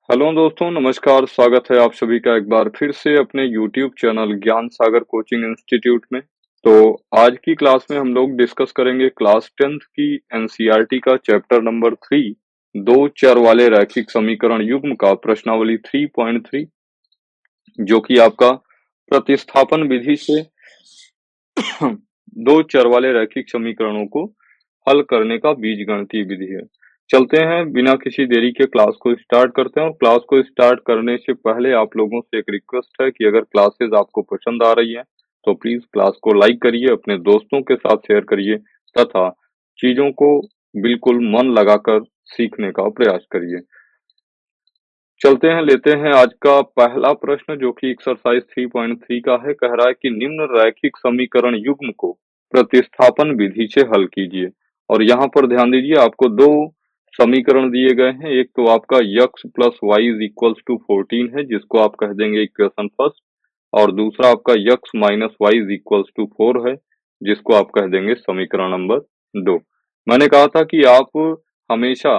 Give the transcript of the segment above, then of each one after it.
Hello दोस्तों, नमस्कार। स्वागत है आप सभी का एक बार फिर से अपने यूट्यूब चैनल ज्ञान सागर कोचिंग इंस्टीट्यूट में। तो आज की क्लास में हम लोग डिस्कस करेंगे क्लास 10th की एनसीईआरटी का चैप्टर नंबर 3 दो चर वाले रैखिक समीकरण युग्म का प्रश्नावली 3.3, जो कि आपका प्रतिस्थापन विधि से दो चर वाले रैखिक समीकरणों को हल करने का बीजगणितीय विधि है। चलते हैं, बिना किसी देरी के क्लास को स्टार्ट करते हैं। और क्लास को स्टार्ट करने से पहले आप लोगों से एक रिक्वेस्ट है कि अगर क्लासेस आपको पसंद आ रही है तो प्लीज क्लास को लाइक करिए, अपने दोस्तों के साथ शेयर करिए तथा चीजों को बिल्कुल मन लगाकर सीखने का प्रयास करिए। चलते हैं, लेते हैं आज का पहला प्रश्न, जो कि एक्सरसाइज 3.3 का है। कह रहा है कि निम्न रैखिक समीकरण युग्म को प्रतिस्थापन विधि से हल कीजिए। और यहाँ पर ध्यान दीजिए, आपको दो समीकरण दिए गए हैं। एक तो आपका x plus y is equals to 14 है, जिसको आप कह देंगे इक्वेशन फर्स्ट। और दूसरा आपका x minus y is equals to 4 है, जिसको आप कह देंगे समीकरण नंबर 2। मैंने कहा था कि आप हमेशा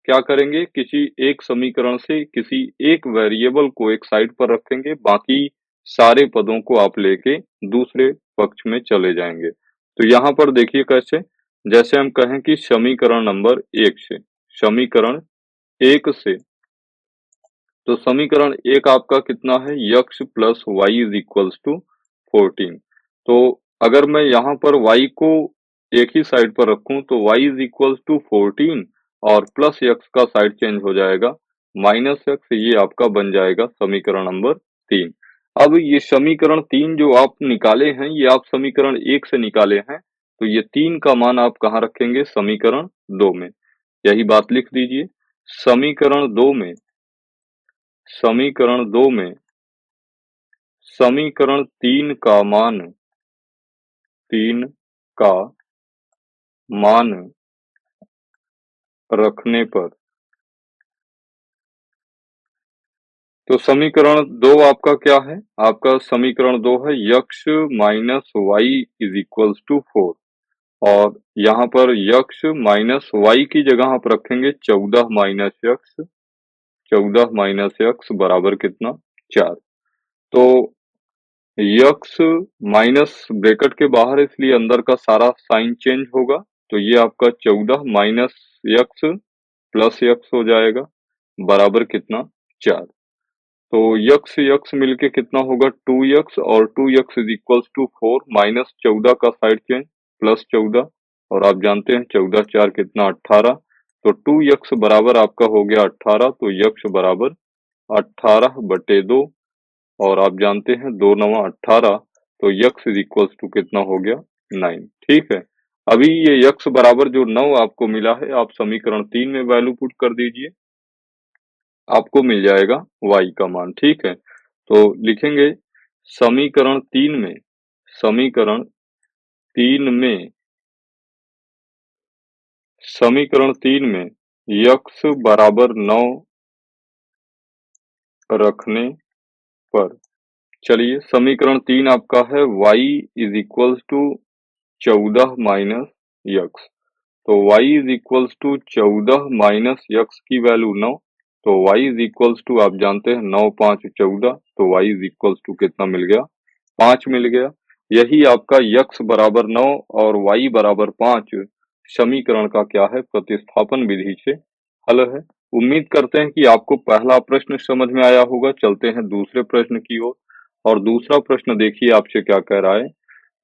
क्या करेंगे, किसी एक समीकरण से किसी एक वेरिएबल को एक साइड पर रखेंगे, बाकी सारे पदों को आप लेके दूसरे पक्ष में चले जाएंगे। तो यहाँ पर देखिए कैसे, जैसे हम कहें कि समीकरण नंबर 1 से, समीकरण 1 से, तो समीकरण 1 आपका कितना है, x plus y is equals to 14। तो अगर मैं यहाँ पर y को एक ही साइड पर रखूं तो y इज इक्वल्स टू 14 और प्लस x का साइड चेंज हो जाएगा माइनस x, ये आपका बन जाएगा समीकरण नंबर 3। अब ये समीकरण 3 जो आप निकाले हैं, ये आप समीकरण 1 से निकाले हैं, तो ये 3 का मान आप कहाँ रखेंगे, समीकरण 2 में। यही बात लिख दीजिए, समीकरण 2 में, समीकरण 2 में समीकरण 3 का मान, 3 का मान रखने पर, तो समीकरण 2 आपका क्या है, आपका समीकरण 2 है x minus y is equals to 4। और यहाँ पर यक्स माइनस वाई की जगह आप रखेंगे 14 माइनस यक्स, 14 माइनस यक्स बराबर कितना, 4। तो यक्स माइनस ब्रैकेट के बाहर, इसलिए अंदर का सारा साइन चेंज होगा। तो ये आपका 14 माइनस यक्स प्लस यक्स हो जाएगा बराबर कितना, 4। तो यक्स यक्स मिलके कितना होगा, 2x, और 2x is equals to 4 minus 14 का साइड चेंज प्लस 14। और आप जानते हैं 14 4 कितना, 18। तो 2x बराबर आपका हो गया 18। तो यक्स बराबर 18/2। और आप जानते हैं 2 9 18। तो यक्स इज इक्वल्स टू कितना हो गया, 9। ठीक है, अभी ये यक्स बराबर जो 9 आपको मिला है, आप समीकरण 3 में वैल्यू पुट कर दीजिए, आपको मिल जाएगा y का मान। ठीक है, तो लिखेंगे समीकरण 3 में, समीकरण 3 में, समीकरण 3 में यक्स बराबर 9 रखने पर, चलिए समीकरण 3 आपका है y is equals to 14 minus x. तो y is equals to 14 minus x की वैल्यू 9। तो y इज इक्वल्स टू, आप जानते हैं 9 5 14। तो y इज इक्वल्स टू कितना मिल गया, 5 मिल गया। यही आपका यक्स बराबर 9 और y बराबर 5 समीकरण का क्या है, प्रतिस्थापन विधि से हल है। उम्मीद करते हैं कि आपको पहला प्रश्न समझ में आया होगा। चलते हैं दूसरे प्रश्न की ओर। और दूसरा प्रश्न देखिए आपसे क्या कह रहा है।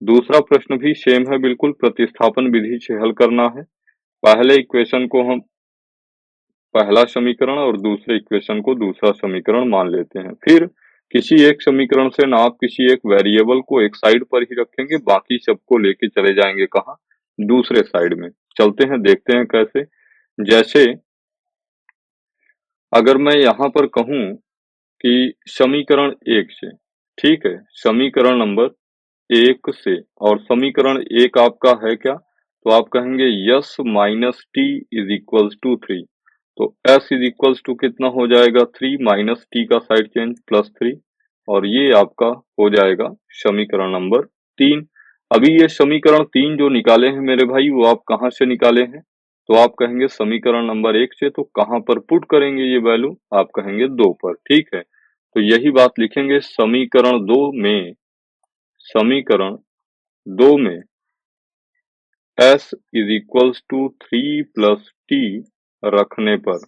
दूसरा प्रश्न भी सेम है, बिल्कुल प्रतिस्थापन विधि से हल करना है। पहले इक्वेशन को हम पहला समीकरण और दूसरे इक्वेशन को दूसरा समीकरण मान लेते हैं। फिर किसी एक समीकरण से ना आप किसी एक वेरिएबल को एक साइड पर ही रखेंगे, बाकी सबको लेके चले जाएंगे कहाँ, दूसरे साइड में। चलते हैं, देखते हैं कैसे। जैसे अगर मैं यहाँ पर कहूँ कि समीकरण 1 से, ठीक है, समीकरण नंबर 1 से, और समीकरण 1 आपका है क्या, तो आप कहेंगे s minus t is equals to 3। तो एस इज इक्वल्स टू कितना हो जाएगा, 3 माइनस टी का साइड चेंज प्लस 3। और ये आपका हो जाएगा समीकरण नंबर 3। अभी ये समीकरण 3 जो निकाले हैं मेरे भाई, वो आप कहाँ से निकाले हैं, तो आप कहेंगे समीकरण नंबर 1 से, तो कहाँ पर पुट करेंगे ये वैल्यू? आप कहेंगे 2 पर, ठीक है। तो यही बात लिखेंगे समीकरण 2 में s is equals to 3 plus t रखने पर,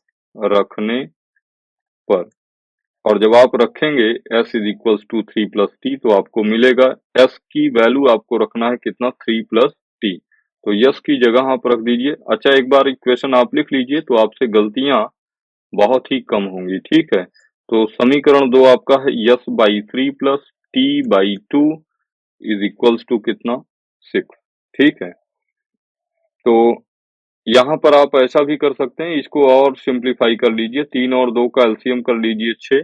और जब आप रखेंगे s is equals to 3 plus t, तो आपको मिलेगा s की वैल्यू आपको रखना है कितना? 3 प्लस टी। तो यस की जगह आप रख दीजिए। अच्छा, एक बार इक्वेशन आप लिख लीजिए तो आपसे गलतियां बहुत ही कम होंगी, ठीक है। तो समीकरण 2 आपका है s by 3 plus t by 2 is equals to कितना? 6, ठीक है। तो यहाँ पर आप ऐसा भी कर सकते हैं, इसको और सिंप्लीफाई कर लीजिए। 3 और 2 का एलसीएम कर लीजिए 6।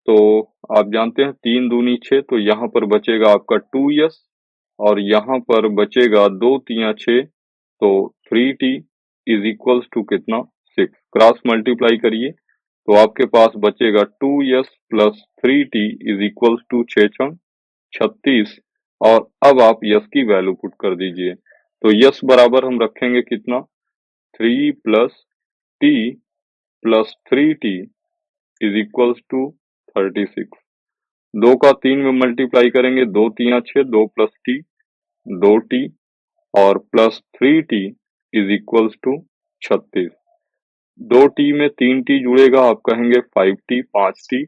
तो आप जानते हैं 3 दूनी 6, तो यहाँ पर बचेगा आपका 2s, और यहाँ पर बचेगा 2 तिया 6, तो 3t इज इक्वल्स टू कितना? 6। क्रॉस मल्टीप्लाई करिए तो आपके पास बचेगा 2s plus 3t is equals to 6 36, और अब आप यस की वैल्यू पुट कर दीजिए। तो यस बराबर हम रखेंगे कितना? 3 plus t plus 3t is equals to 36। 2 का 3 में मल्टीप्लाई करेंगे, 2 तिया 6, 2 प्लस टी 2t, और plus 3t is equals to 36। 2t में 3t जुड़ेगा, आप कहेंगे 5t 5t,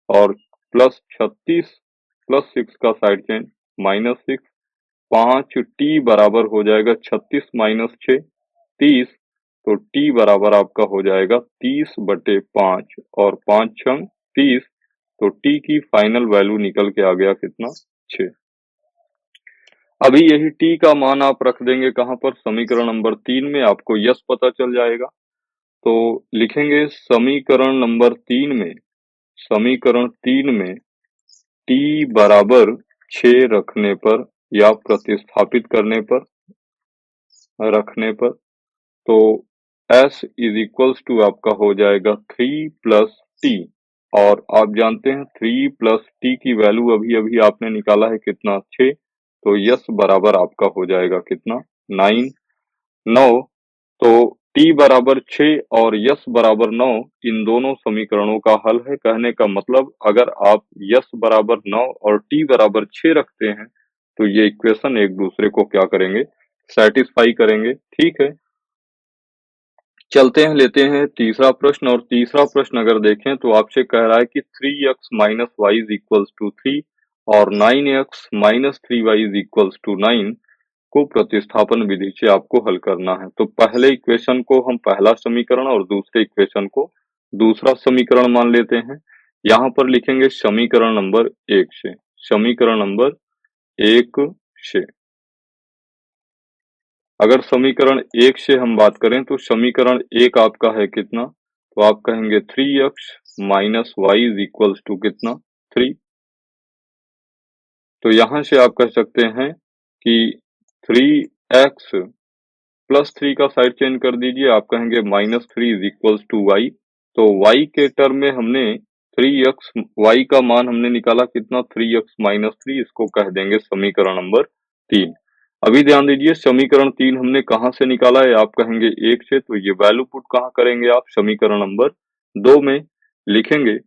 और प्लस 36 प्लस 6 का साइड चेंज -6, 5t बराबर हो जाएगा 36 माइनस 6 30, तो t बराबर आपका हो जाएगा 30/5, और 5 छंग 30, तो t की फाइनल वैल्यू निकल के आ गया कितना? 6। अभी यही t का मान आप रख देंगे कहाँ पर? समीकरण नंबर 3 में। आपको यस पता चल जाएगा, तो लिखेंगे समीकरण 3 में t बराबर 6 रखने पर, या प्रतिस्थापित रखने पर, तो s इज इक्वल्स टू आपका हो जाएगा 3 प्लस टी, और आप जानते हैं 3 प्लस टी की वैल्यू अभी अभी आपने निकाला है कितना? 6। तो यस बराबर आपका हो जाएगा कितना? 9। तो टी बराबर 6 और यस बराबर 9, इन दोनों समीकरणों का हल है। कहने का मतलब, अगर आप यस बराबर 9 और टी बराबर 6 रखते हैं, तो ये इक्वेशन एक दूसरे को क्या करेंगे? सेटिस्फाई करेंगे, ठीक है। चलते हैं, लेते हैं तीसरा प्रश्न, और तीसरा प्रश्न अगर देखें तो आपसे कह रहा है कि 3x minus y is equals to 3 और 9x minus 3y is equals to 9 को प्रतिस्थापन विधि से आपको हल करना है। तो पहले इक्वेशन को हम पहला समीकरण और दूसरे इक्वेशन को दूसरा समीकरण मान लेते हैं। यहाँ पर लिखेंगे समीकरण नंबर 1 से, समीकरण नंबर 1 से। अगर समीकरण 1 से हम बात करें तो समीकरण 1 आपका है कितना? तो आप कहेंगे 3x minus y is equals to कितना? 3। तो यहां से आप कह सकते हैं कि 3x प्लस 3 का साइड चेंज कर दीजिए, आप कहेंगे -3 इज इक्वल्स टू वाई। तो y के टर्म में हमने 3x, y का मान हमने निकाला कितना? 3x माइनस 3, इसको कह देंगे समीकरण नंबर 3। अभी ध्यान दीजिए, समीकरण 3 हमने कहाँ से निकाला है? आप कहेंगे 1 से, तो ये वैल्यू पुट कहाँ करेंगे आप? समीकरण नंबर 2 में। लिखेंगे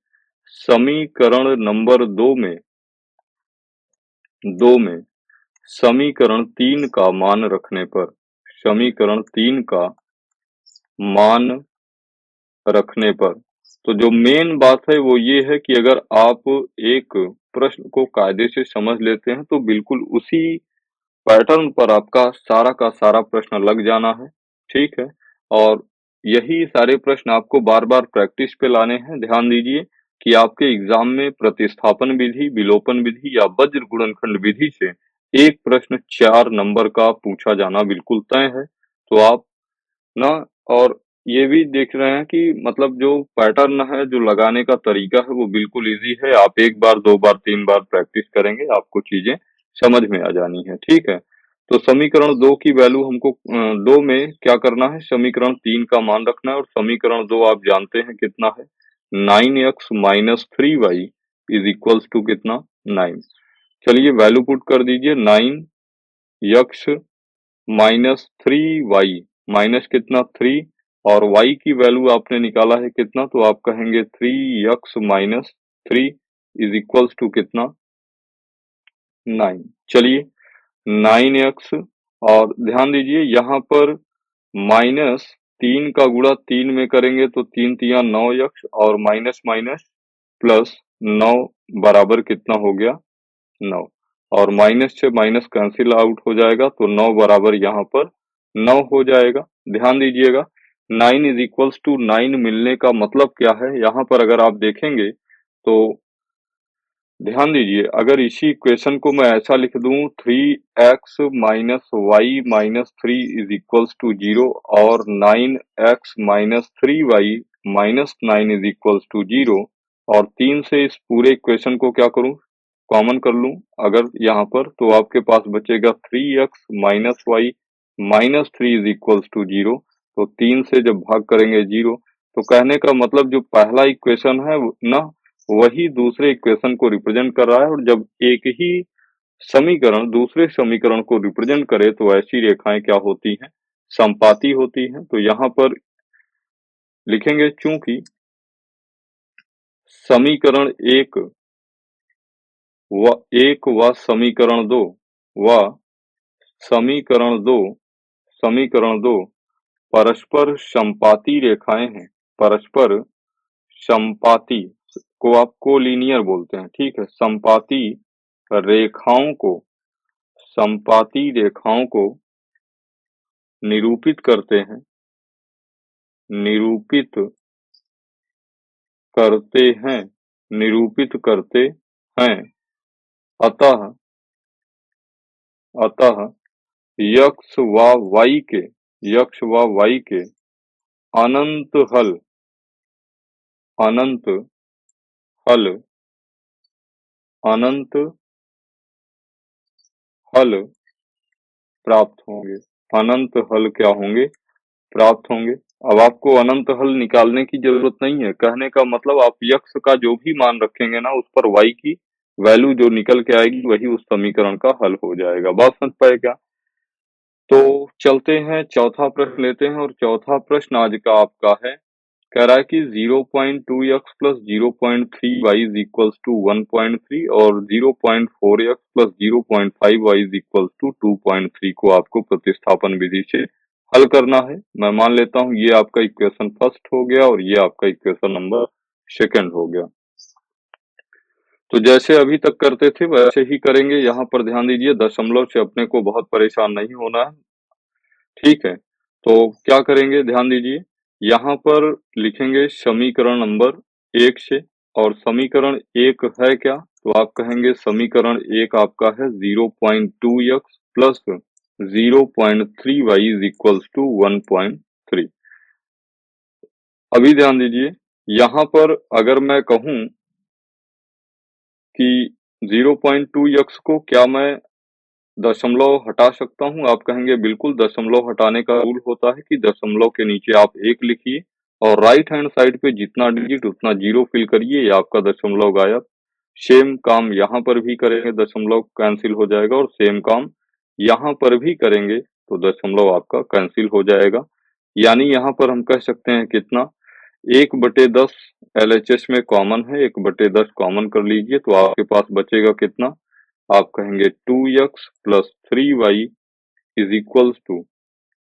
समीकरण नंबर 2 में समीकरण 3 का मान रखने पर, समीकरण 3 का मान रखने पर, तो जो मेन बात है वो ये है कि अगर आप एक प्रश्न को कायदे से समझ लेते हैं, तो बिल्कुल उसी पैटर्न पर आपका सारा का सारा प्रश्न लग जाना है, ठीक है। और यही सारे प्रश्न आपको बार-बार प्रैक्टिस पे लाने हैं। ध्यान दीजिए कि आपके एग्जाम में प्रतिस्थापन विधि, विलोपन विधि या वज्र गुणनखंड विधि से एक प्रश्न 4 नंबर का पूछा जाना बिल्कुल तय है। तो आप ना, और ये भी देख रहे हैं कि मतलब जो पैटर्न है, जो लगाने का तरीका है, वो बिल्कुल ईज़ी है। आप 1 बार, 2 बार, 3 बार प्रैक्टिस करेंगे, आपको चीज़ें समझ में आ जानी है, ठीक है। तो समीकरण 2 की वैल्यू हमको 2 में क्या करना है? समीकरण 3 का मान रखना है, और समीकरण 2 आप जानते हैं कितना है? 9x minus 3y is equals to कितना? 9। चलिए वैल्यू पुट कर दीजिए, 9x माइनस 3y माइनस कितना 3 और y की वैल्यू आपने निकाला है कितना, तो आप कहेंगे 3x minus 3 is equals to कितना 9। चलिए 9x और ध्यान दीजिए यहाँ पर माइनस 3 का गुणा 3 में करेंगे तो 3 तिया 9x और माइनस माइनस प्लस 9 बराबर कितना हो गया 9 और माइनस से माइनस कैंसिल आउट हो जाएगा तो 9 बराबर यहाँ पर 9 हो जाएगा। ध्यान दीजिएगा 9 इज इक्वल्स टू 9 मिलने का मतलब क्या है, यहाँ पर अगर आप देखेंगे तो ध्यान दीजिए अगर इसी इक्वेशन को मैं ऐसा लिख दूं 3x minus y minus 3 is equals to 0 और 9x minus 3y minus 9 is equals to 0 और 3 से इस पूरे इक्वेशन को क्या करूं कॉमन कर लूं अगर यहाँ पर, तो आपके पास बचेगा 3x minus y minus 3 is equals to 0। तो 3 से जब भाग करेंगे 0, तो कहने का मतलब जो पहला इक्वेशन है ना वही दूसरे इक्वेशन को रिप्रेजेंट कर रहा है, और जब एक ही समीकरण दूसरे समीकरण को रिप्रेजेंट करे तो ऐसी रेखाएं क्या होती हैं, समपाती होती हैं। तो यहाँ पर लिखेंगे चूंकि समीकरण एक व समीकरण दो व समीकरण दो परस्पर समपाती रेखाएं हैं। परस्पर समपाती को आप कोलिनियर बोलते हैं, ठीक है। रेखाओं को समपाती रेखाओं को निरूपित करते हैं निरूपित करते हैं निरूपित करते हैं अतः अतः यक्ष व वाई के अनंत हल अनंत हल अनंत हल प्राप्त होंगे। अनंत हल क्या होंगे, प्राप्त होंगे। अब आपको अनंत हल निकालने की जरूरत नहीं है, कहने का मतलब आप यक्ष का जो भी मान रखेंगे ना उस पर वाई की वैल्यू जो निकल के आएगी वही उस समीकरण का हल हो जाएगा। बात समझ पाए क्या? तो चलते हैं चौथा प्रश्न लेते हैं, और चौथा प्रश्न आज का आपका है, कह रहा है कि 0.2x plus 0.3y is equals to 1.3 और 0.4x plus 0.5y is equals to 2.3 को आपको प्रतिस्थापन विधि से हल करना है। मैं मान लेता हूं ये आपका इक्वेशन फर्स्ट हो गया और ये आपका इक्वेशन नंबर सेकंड हो गया। तो जैसे अभी तक करते थे वैसे ही करेंगे। यहाँ पर ध्यान दीजिए दशमलव से अपने को बहुत परेशान नहीं होना है, ठीक है। तो क्या करेंगे ध्यान दीजिए, यहाँ पर लिखेंगे समीकरण नंबर 1 से, और समीकरण 1 है क्या, तो आप कहेंगे समीकरण 1 आपका है 0.2x plus 0.3y is equals to 1.3। अभी ध्यान दीजिए यहाँ पर अगर मैं कहूं कि 0.2x को क्या मैं दशमलव हटा सकता हूं, आप कहेंगे बिल्कुल। दशमलव हटाने का रूल होता है कि दशमलव के नीचे आप 1 लिखिए और राइट हैंड साइड पे जितना डिजिट उतना 0 फिल करिए, ये आपका दशमलव गायब। सेम काम यहाँ पर भी करेंगे, दशमलव कैंसिल हो जाएगा, और सेम काम यहाँ पर भी करेंगे तो दशमलव आपका कैंसिल हो जाएगा। यानी यहाँ पर हम कह सकते हैं कितना, 1/10 LHS में कॉमन है, 1/10 कॉमन कर लीजिए तो आपके पास बचेगा कितना, आप कहेंगे 2x plus 3y is equals to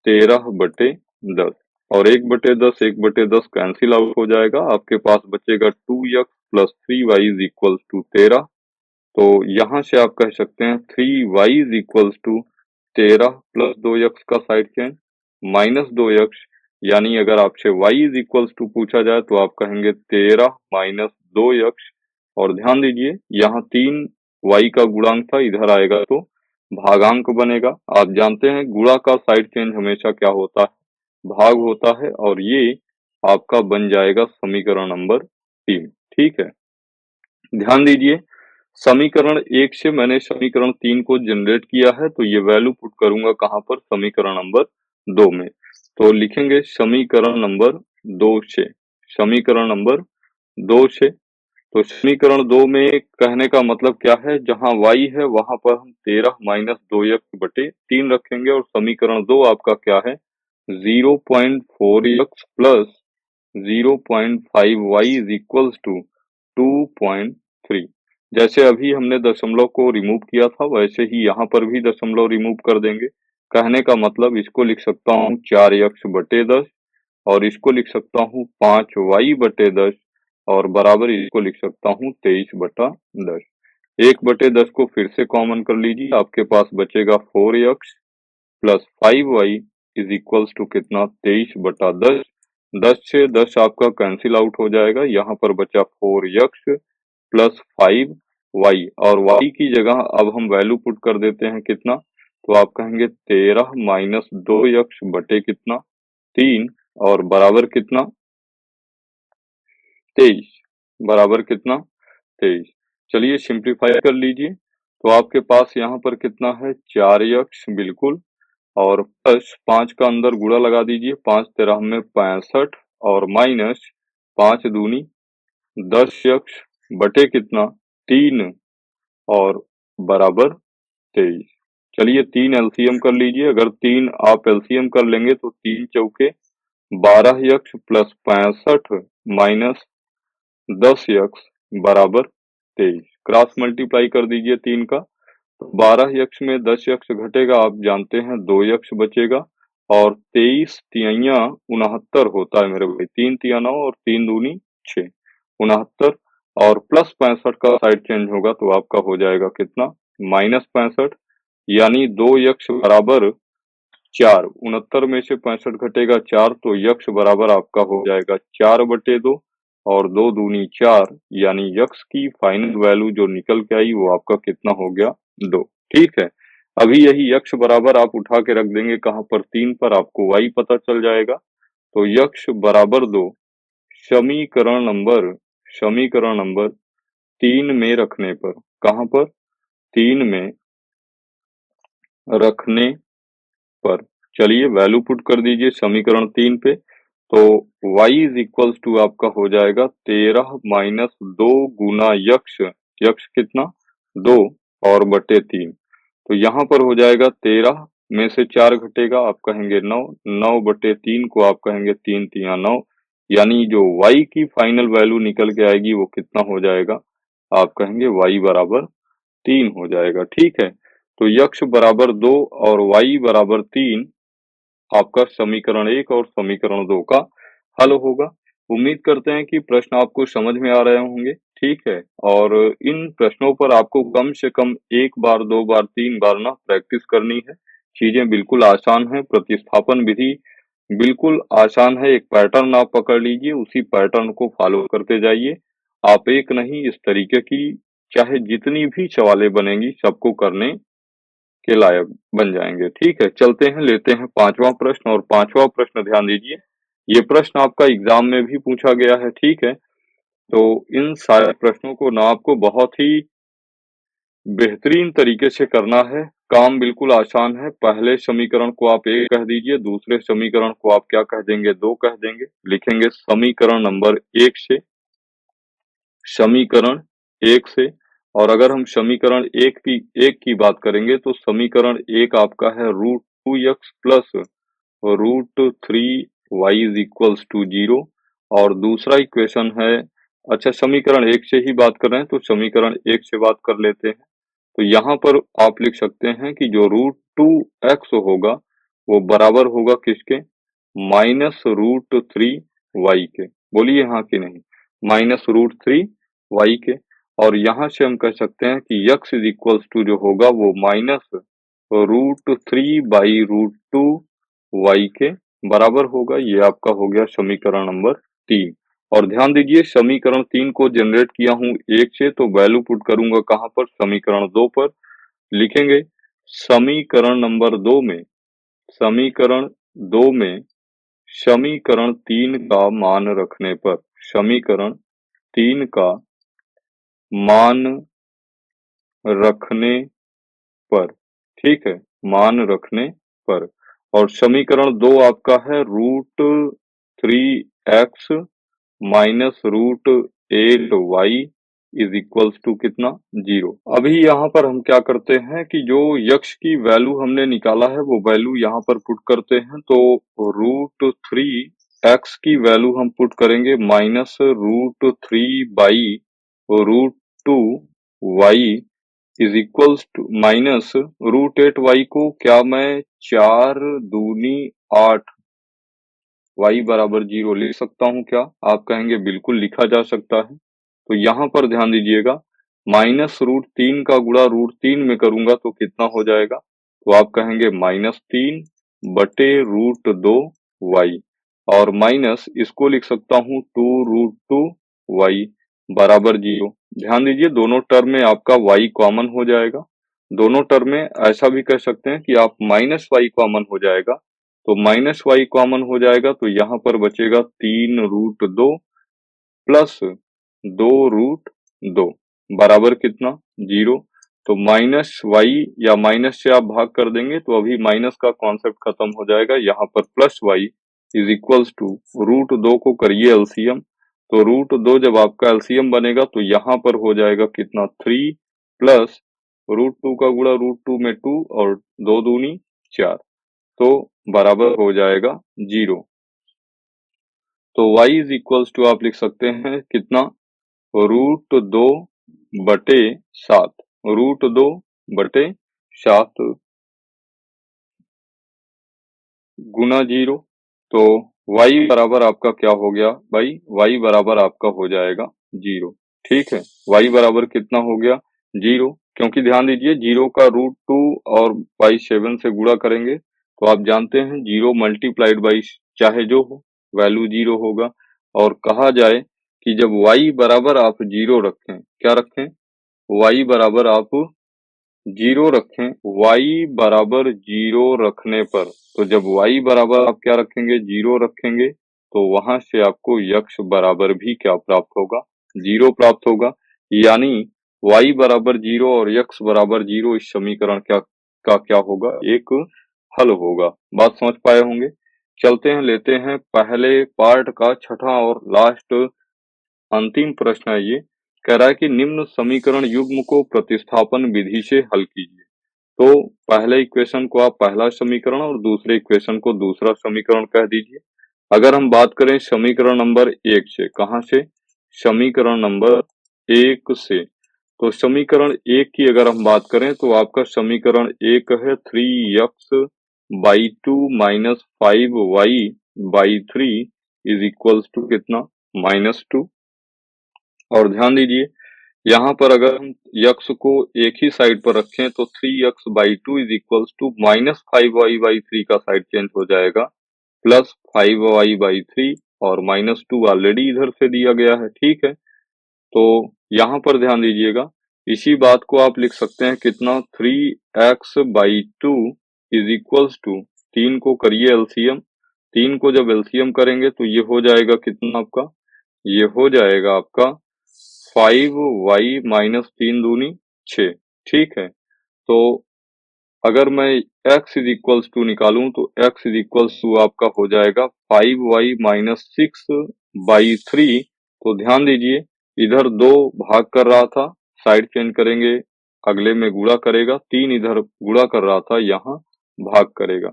13/10 और 1/10 कैंसिल आउट हो जाएगा, आपके पास बचेगा 2x plus 3y is equals to 13। तो यहाँ से आप कह सकते हैं 3y is equals to 13 plus 2x का साइड चेंज माइनस 2x, यानी अगर आपसे y इज इक्वल्स टू पूछा जाए तो आप कहेंगे 13 माइनस 2x। और ध्यान दीजिए यहाँ 3 y का गुणांक था, इधर आएगा तो भागांक बनेगा। आप जानते हैं गुणा का साइड चेंज हमेशा क्या होता है, भाग होता है, और ये आपका बन जाएगा समीकरण नंबर 3, ठीक है। ध्यान दीजिए समीकरण 1 से मैंने समीकरण 3 को जनरेट किया है, तो ये वैल्यू पुट करूंगा कहाँ पर, समीकरण नंबर 2 में। तो लिखेंगे समीकरण नंबर 2 से, समीकरण नंबर 2 से। तो समीकरण 2 में कहने का मतलब क्या है, जहां y है वहां पर हम 13 माइनस 2x बटे 3 रखेंगे, और समीकरण 2 आपका क्या है, 0.4x plus 0.5y is equals to 2.3। जैसे अभी हमने दशमलव को रिमूव किया था वैसे ही यहाँ पर भी दशमलव रिमूव कर देंगे। कहने का मतलब इसको लिख सकता हूँ 4x बटे 10 और इसको लिख सकता हूँ 5y बटे 10 और बराबर इसको लिख सकता हूँ 23 बटा 10। 1/10 को फिर से कॉमन कर लीजिए, आपके पास बचेगा 4x plus 5y is equals to कितना 23/10। 10 से 10 आपका कैंसिल आउट हो जाएगा, यहाँ पर बचा 4x प्लस 5y और y की जगह अब हम वैल्यू पुट कर देते हैं कितना, तो आप कहेंगे 13 माइनस 2x बटे कितना 3 और बराबर कितना 23। बराबर कितना 23। चलिए सिंप्लीफाई कर लीजिए, तो आपके पास यहाँ पर कितना है 4x बिल्कुल और प्लस 5 का अंदर गुणा लगा दीजिए, 5 13 में 65 और माइनस 5 दूनी 10x बटे कितना 3 और बराबर 23। चलिए 3 एलसीएम कर लीजिए, अगर 3 आप एलसीएम कर लेंगे तो 3 चौके 12x प्लस 65 माइनस 10x बराबर 23। क्रॉस मल्टीप्लाई कर दीजिए 3 का, तो 12x में 10x घटेगा, आप जानते हैं 2x बचेगा और 23 तिहैया 69 होता है मेरे भाई, 3 तिया 9 और 3 दूनी 6 69 और प्लस 65 का साइड चेंज होगा तो आपका हो जाएगा कितना -65 यानी 2x बराबर 4। 69 में से 65 घटेगा 4 तो यक्ष बराबर आपका हो जाएगा 4/2 और 2 दूनी 4 यानी यक्ष की फाइनल वैल्यू जो निकल के आई वो आपका कितना हो गया 2। ठीक है, अभी यही यक्ष बराबर आप उठा के रख देंगे कहाँ पर 3 पर, आपको y पता चल जाएगा। तो यक्ष बराबर 2 समीकरण नंबर 3 में रखने पर, कहाँ पर 3 में रखने पर, चलिए वैल्यू पुट कर दीजिए समीकरण 3 पे, तो y इज इक्वल्स टू आपका हो जाएगा 13 माइनस 2 गुना यक्ष, यक्ष कितना 2 और बटे 3, तो यहाँ पर हो जाएगा 13 में से 4 घटेगा आप कहेंगे 9, 9/3 को आप कहेंगे 3 तिया 9 यानी जो y की फाइनल वैल्यू निकल के आएगी वो कितना हो जाएगा, आप कहेंगे y बराबर 3 हो जाएगा। ठीक है, तो यक्ष बराबर 2 और y बराबर 3 आपका समीकरण 1 और समीकरण 2 का हल होगा। उम्मीद करते हैं कि प्रश्न आपको समझ में आ रहे होंगे। ठीक है, और इन प्रश्नों पर आपको कम से कम 1 बार 2 बार 3 बार ना प्रैक्टिस करनी है। चीजें बिल्कुल आसान है, प्रतिस्थापन विधि बिल्कुल आसान है। एक पैटर्न आप पकड़ लीजिए, उसी पैटर्न को फॉलो करते जाइए। आप एक नहीं इस तरीके की चाहे जितनी भी सवालें बनेंगी सबको करने के लायक बन जाएंगे। ठीक है, चलते हैं लेते हैं 5वां प्रश्न, और 5वां प्रश्न ध्यान दीजिए, ये प्रश्न आपका एग्जाम में भी पूछा गया है। ठीक है, तो इन सारे प्रश्नों को ना आपको बहुत ही बेहतरीन तरीके से करना है। काम बिल्कुल आसान है। पहले समीकरण को आप 1 कह दीजिए, दूसरे समीकरण को आप क्या कह देंगे 2 कह देंगे। लिखेंगे समीकरण नंबर 1 से, समीकरण 1 से, और अगर हम समीकरण 1 की बात करेंगे तो समीकरण 1 आपका है √2x plus √3y is equals to 0 और दूसरा इक्वेशन है, अच्छा समीकरण 1 से ही बात कर रहे हैं तो समीकरण 1 से बात कर लेते हैं। तो यहाँ पर आप लिख सकते हैं कि जो √2x होगा वो बराबर होगा किसके, -√3y के। बोलिए हाँ कि नहीं, -√3y के। और यहाँ से हम कह सकते हैं कि x इज इक्वल्स टू जो होगा वो -√3/√2y के बराबर होगा। ये आपका हो गया समीकरण नंबर 3। और ध्यान दीजिए समीकरण 3 को जनरेट किया हूँ 1 से, तो वैल्यू पुट करूंगा कहाँ पर, समीकरण 2 पर। लिखेंगे समीकरण नंबर 2 में, समीकरण 2 में समीकरण 3 का मान रखने पर, समीकरण 3 का मान रखने पर, ठीक है, मान रखने पर, और समीकरण 2 आपका है √3x minus √8y is equals to कितना 0। अभी यहाँ पर हम क्या करते हैं कि जो यक्ष की वैल्यू हमने निकाला है वो वैल्यू यहाँ पर पुट करते हैं। तो √3 x की वैल्यू हम पुट करेंगे -√3/√2y is equals to minus √8y को क्या मैं 4 दूनी 8 y बराबर 0 लिख सकता हूँ क्या? आप कहेंगे बिल्कुल लिखा जा सकता है। तो यहाँ पर ध्यान दीजिएगा, -√3 का गुणा √3 में करूंगा तो कितना हो जाएगा? तो आप कहेंगे -3/√2y और माइनस इसको लिख सकता हूँ 2√2y बराबर 0। ध्यान दीजिए दोनों टर्म में आपका y कॉमन हो जाएगा। दोनों टर्म में ऐसा भी कह सकते हैं कि आप -y कॉमन हो जाएगा। तो -y कॉमन हो जाएगा तो यहाँ पर बचेगा 3√2 प्लस 2√2 बराबर कितना 0। तो -y या माइनस से आप भाग कर देंगे तो अभी माइनस का कॉन्सेप्ट खत्म हो जाएगा। यहाँ पर plus y is equals to √2 को करिए एलसीएम। तो √2 जब आपका एलसीएम बनेगा तो यहाँ पर हो जाएगा कितना 3 प्लस √2 का गुणा √2 में 2 और 2 दूनी 4 तो बराबर हो जाएगा 0। तो y इज इक्वल्स टू आप लिख सकते हैं कितना √2/7 √2/7 गुना 0। तो y बराबर आपका क्या हो गया भाई? y बराबर आपका हो जाएगा 0। ठीक है, y बराबर कितना हो गया 0, क्योंकि ध्यान दीजिए 0 का √2 और बाई 7 से गुणा करेंगे तो आप जानते हैं 0 मल्टीप्लाइड बाई चाहे जो हो वैल्यू 0 होगा। और कहा जाए कि जब y बराबर आप 0 रखें, क्या रखें? y बराबर आप 0 रखें, y बराबर 0 रखने पर, तो जब y बराबर आप क्या रखेंगे 0 रखेंगे तो वहां से आपको यक्ष बराबर भी क्या प्राप्त होगा 0 प्राप्त होगा। यानी y बराबर 0 और यक्ष बराबर 0 इस समीकरण क्या होगा? एक हल होगा। बात समझ पाए होंगे। चलते हैं, लेते हैं पहले पार्ट का छठा और लास्ट अंतिम प्रश्न है। ये कह रहा है कि निम्न समीकरण युग्म को प्रतिस्थापन विधि से हल कीजिए। तो पहले इक्वेशन को आप पहला समीकरण और दूसरे इक्वेशन को दूसरा समीकरण कह दीजिए। अगर हम बात करें समीकरण नंबर 1 से, कहां से? समीकरण नंबर 1 से। तो समीकरण 1 की अगर हम बात करें तो आपका समीकरण 1 है 3x/2 minus 5y/3 is equals to कितना -2। और ध्यान दीजिए यहाँ पर अगर हम यक्ष को एक ही साइड पर रखें तो 3x/2 is equals to -5y/3 का साइड चेंज हो जाएगा प्लस 5y/3 और -2 ऑलरेडी इधर से दिया गया है। ठीक है, तो यहाँ पर ध्यान दीजिएगा, इसी बात को आप लिख सकते हैं कितना 3x/2 इज इक्वल्स टू 3 को करिए एलसीएम। 3 को जब एलसीएम करेंगे तो ये हो जाएगा कितना आपका? ये हो जाएगा आपका 5y-3 दूनी 6। ठीक है, तो अगर मैं x इज इक्वल्स टू निकालूं तो x इज इक्वल्स टू आपका हो जाएगा 5y-6/3। तो ध्यान दीजिए इधर 2 भाग कर रहा था, साइड चेंज करेंगे, अगले में गुणा करेगा, 3 इधर गुणा कर रहा था, यहाँ भाग करेगा।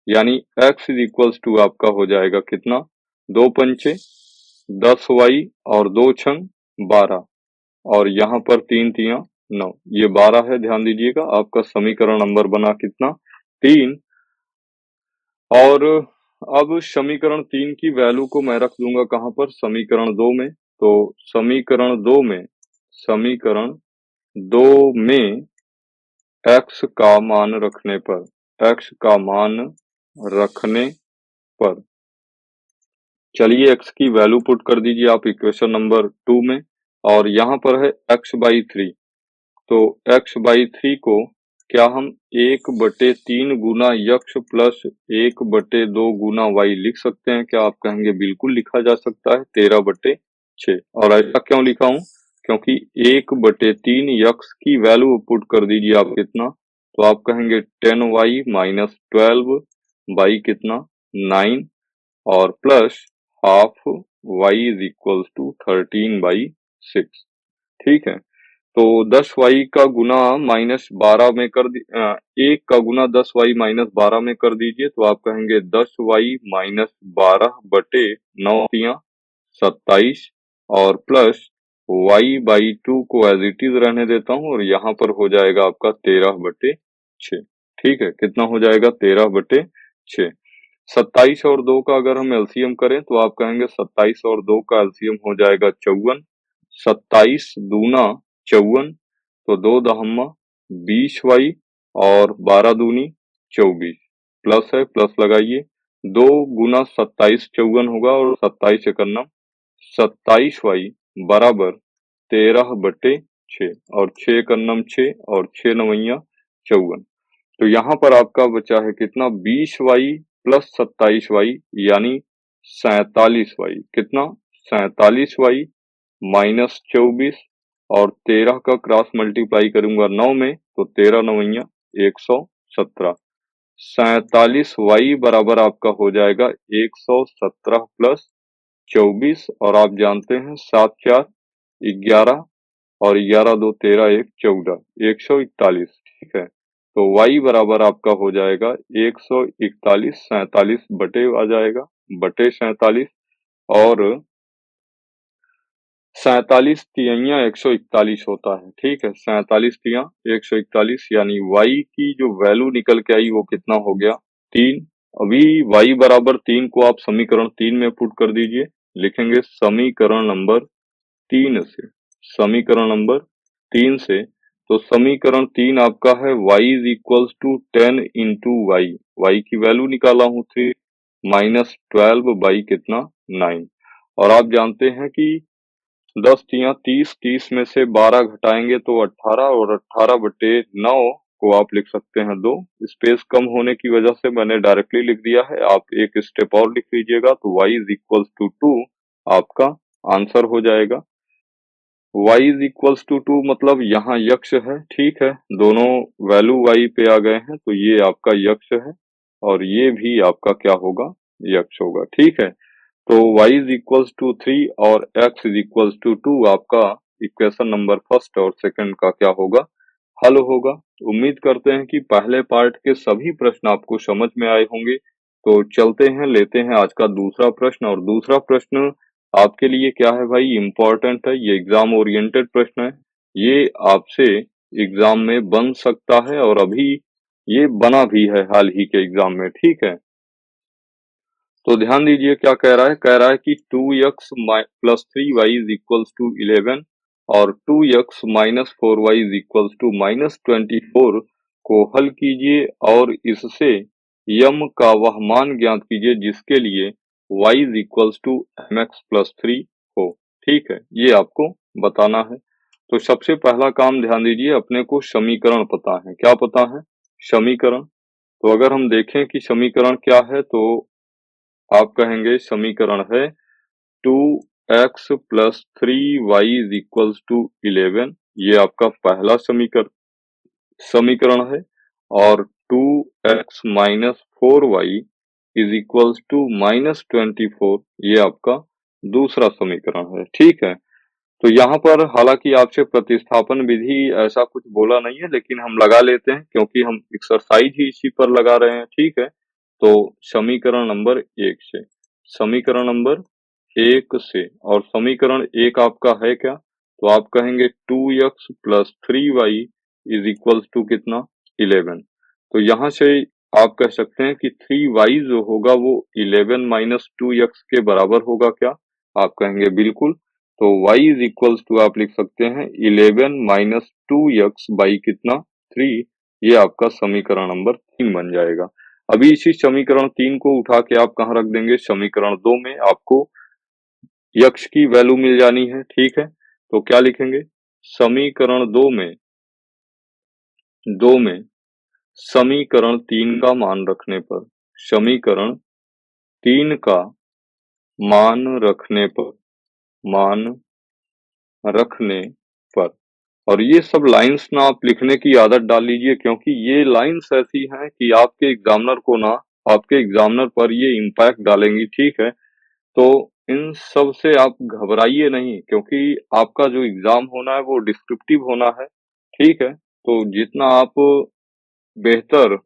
यानी x इज इक्वल्स टू आपका हो जाएगा कितना 2 पंचे 10y और 2 छंग 12 और यहाँ पर 3 तिया 9, ये 12 है। ध्यान दीजिएगा आपका समीकरण नंबर बना कितना 3। और अब समीकरण 3 की वैल्यू को मैं रख दूंगा कहां पर? समीकरण 2 में। तो समीकरण 2 में x का मान रखने पर चलिए x की वैल्यू पुट कर दीजिए आप इक्वेशन नंबर 2 में। और यहाँ पर है x/3। तो x/3 को क्या हम 1/3 गुना यक्ष प्लस 1/2 गुना y लिख सकते हैं क्या? आप कहेंगे बिल्कुल लिखा जा सकता है 13/6। और ऐसा क्यों लिखा हूं? क्योंकि 1/3 यक्ष की वैल्यू पुट कर दीजिए आप कितना, तो आप कहेंगे 10y माइनस 12 बाई कितना 9 और plus half y is equals to 13/6। ठीक है। तो 10y का गुना -12 में 1 का गुना 10y -12 में कर दीजिए, तो आप कहेंगे 10y -12 बटे 9 तियां 27 और प्लस y/2 को एज इट इज रहने देता हूँ और यहाँ पर हो जाएगा आपका 13/6। ठीक है, कितना हो जाएगा 13/6। 27 और 2 का अगर हम एलसीएम करें तो आप कहेंगे 27 और 2 का एलसीएम हो जाएगा 54। 27 दूना 54, तो 2 दहम्मा 20y और 12 दूनी 24। प्लस है, प्लस लगाइए। 2 गुना 27 54 होगा और 27 एकन्नम 27y बराबर 13/6 और 6 एकन्नम 6 और 6 नवैया 54। तो यहाँ पर आपका बचा है कितना 20y प्लस 27y यानी 47y। कितना 47y माइनस 24 और 13 का क्रॉस मल्टीप्लाई करूंगा 9 में तो 13 नवैया 117। 47y बराबर आपका हो जाएगा 117 प्लस 24 और आप जानते हैं 7 4 11 और 11 2 13 1 14 141। ठीक है, तो y बराबर आपका हो जाएगा 141 47 बटे आ जाएगा बटे 47 और 47 तिहैया 141 होता है। ठीक है, 47 तिया 141 यानी y की जो वैल्यू निकल के आई वो कितना हो गया 3। अभी y बराबर 3 को आप समीकरण 3 में पुट कर दीजिए। लिखेंगे समीकरण नंबर 3 से, समीकरण नंबर 3 से, तो समीकरण 3 आपका है y is equals to 10 into y की वैल्यू निकाला हूँ 3 माइनस 12 बाई कितना 9। और आप जानते हैं कि 10 तिया 30, 30 में से 12 घटाएंगे तो 18 और 18 बटे 9 को आप लिख सकते हैं 2। स्पेस कम होने की वजह से मैंने डायरेक्टली लिख दिया है, आप एक स्टेप और लिख लीजिएगा तो y इज इक्वल्स टू 2 आपका आंसर हो जाएगा। y इज इक्वल्स टू 2 मतलब यहाँ यक्ष है। ठीक है, दोनों वैल्यू y पे आ गए हैं तो ये आपका यक्ष है और ये भी आपका क्या होगा यक्ष होगा। ठीक है, तो y इज इक्वल्स टू 3 और x इज इक्वल्स टू 2 आपका इक्वेशन नंबर फर्स्ट और सेकंड का क्या होगा हल होगा। उम्मीद करते हैं कि पहले पार्ट के सभी प्रश्न आपको समझ में आए होंगे। तो चलते हैं, लेते हैं आज का दूसरा प्रश्न। और दूसरा प्रश्न आपके लिए क्या है भाई, इम्पोर्टेंट है, ये एग्जाम ओरिएंटेड प्रश्न है। ये आपसे एग्जाम में बन सकता है और अभी ये बना भी है हाल ही के एग्जाम में। ठीक है, तो ध्यान दीजिए क्या कह रहा है, कह रहा है कि 2x plus 3y is equals to 11 और 2x minus 4y is equals to minus 24 को हल कीजिए और इससे यम का वह मान ज्ञात कीजिए जिसके लिए y is equals to mx plus 3 हो। ठीक है, ये आपको बताना है। तो सबसे पहला काम ध्यान दीजिए, अपने को समीकरण पता है। क्या पता है, समीकरण। तो अगर हम देखें कि समीकरण क्या है तो आप कहेंगे समीकरण है 2x plus 3y is equals to 11। ये आपका पहला समीकरण है। और 2x minus 4y is equals to minus 24, ये आपका दूसरा समीकरण है। ठीक है, तो यहाँ पर हालांकि आपसे प्रतिस्थापन विधि ऐसा कुछ बोला नहीं है, लेकिन हम लगा लेते हैं क्योंकि हम एक्सरसाइज ही इसी पर लगा रहे हैं। ठीक है, तो समीकरण नंबर 1 से, समीकरण नंबर 1 से, और समीकरण 1 आपका है क्या, तो आप कहेंगे 2x plus 3y is equals to कितना 11। तो यहाँ से आप कह सकते हैं कि 3y जो होगा वो 11 माइनस 2x के बराबर होगा क्या, आप कहेंगे बिल्कुल। तो y इज इक्वल्स टू आप लिख सकते हैं 11 माइनस 2x बाई कितना 3। ये आपका समीकरण नंबर 3 बन जाएगा। अभी इसी समीकरण 3 को उठा के आप कहाँ रख देंगे, समीकरण 2 में। आपको यक्ष की वैल्यू मिल जानी है। ठीक है, तो क्या लिखेंगे, समीकरण 2 में समीकरण 3 का मान रखने पर, समीकरण 3 का मान रखने पर, मान रखने पर, और ये सब लाइंस ना आप लिखने की आदत डाल लीजिए क्योंकि ये लाइंस ऐसी हैं कि आपके एग्जामिनर को ना, आपके एग्जामिनर पर ये इम्पैक्ट डालेंगी। ठीक है, तो इन सब से आप घबराइए नहीं, क्योंकि आपका जो एग्जाम होना है वो डिस्क्रिप्टिव होना है, ठीक है? तो जितना आप बेहतर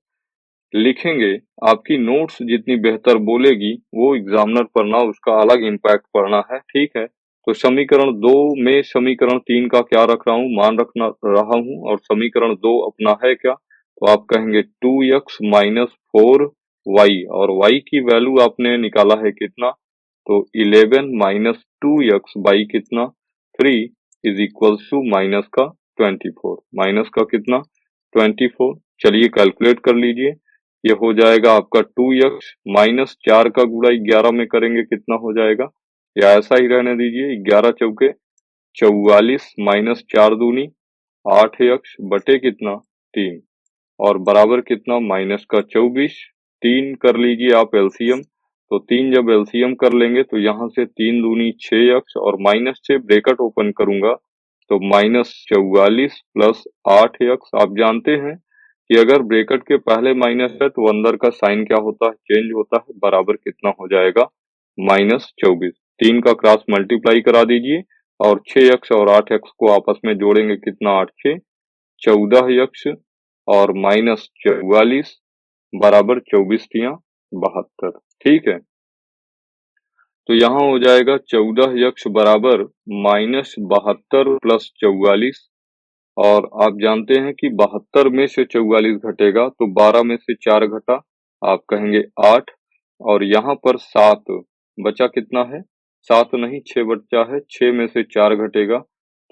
लिखेंगे, आपकी नोट्स जितनी बेहतर बोलेगी, वो एग्जामिनर पर ना उसका अलग इम्पैक्ट पड़ना है, ठीक है? तो समीकरण 2 में समीकरण 3 का क्या रख रहा हूँ, मान रखना रहा हूँ, और समीकरण 2 अपना है क्या? तो आप कहेंगे 2x माइनस 4y, और y की वैल्यू आपने निकाला है कितना? तो 11 माइनस 2x बाई कितना? 3 इज इक्वल्स टू माइनस का 24, माइनस का कितना? 24। चलिए कैलकुलेट कर लीजिए, ये हो जाएगा आपका 2x माइनस 4 का गुणा 11 में करेंगे कितना हो जाएगा, या ऐसा ही रहने दीजिए, 11 चौके 44 माइनस 4 दूनी 8x बटे कितना? 3, और बराबर कितना? माइनस का 24। 3 कर लीजिए आप एलसीएम, तो 3 जब एलसीएम कर लेंगे तो यहाँ से 3 दूनी 6x, और माइनस से ब्रैकेट ओपन करूंगा तो माइनस 44 प्लस 8x। आप जानते हैं कि अगर ब्रैकेट के पहले माइनस है तो अंदर का साइन क्या होता है? चेंज होता है, बराबर कितना हो जाएगा? माइनस 24। 3 का क्रॉस मल्टीप्लाई करा दीजिए, और 6x और 8x को आपस में जोड़ेंगे कितना? 8 6 14x, और माइनस 44 बराबर 24 तिया 72, ठीक है? तो यहाँ हो जाएगा 14x बराबर माइनस 72 प्लस 44, और आप जानते हैं कि 72 में से 44 घटेगा तो 12 में से 4 घटा, आप कहेंगे 8, और यहाँ पर 7 बचा कितना है? 7 नहीं 6 बचा है, 6 में से 4 घटेगा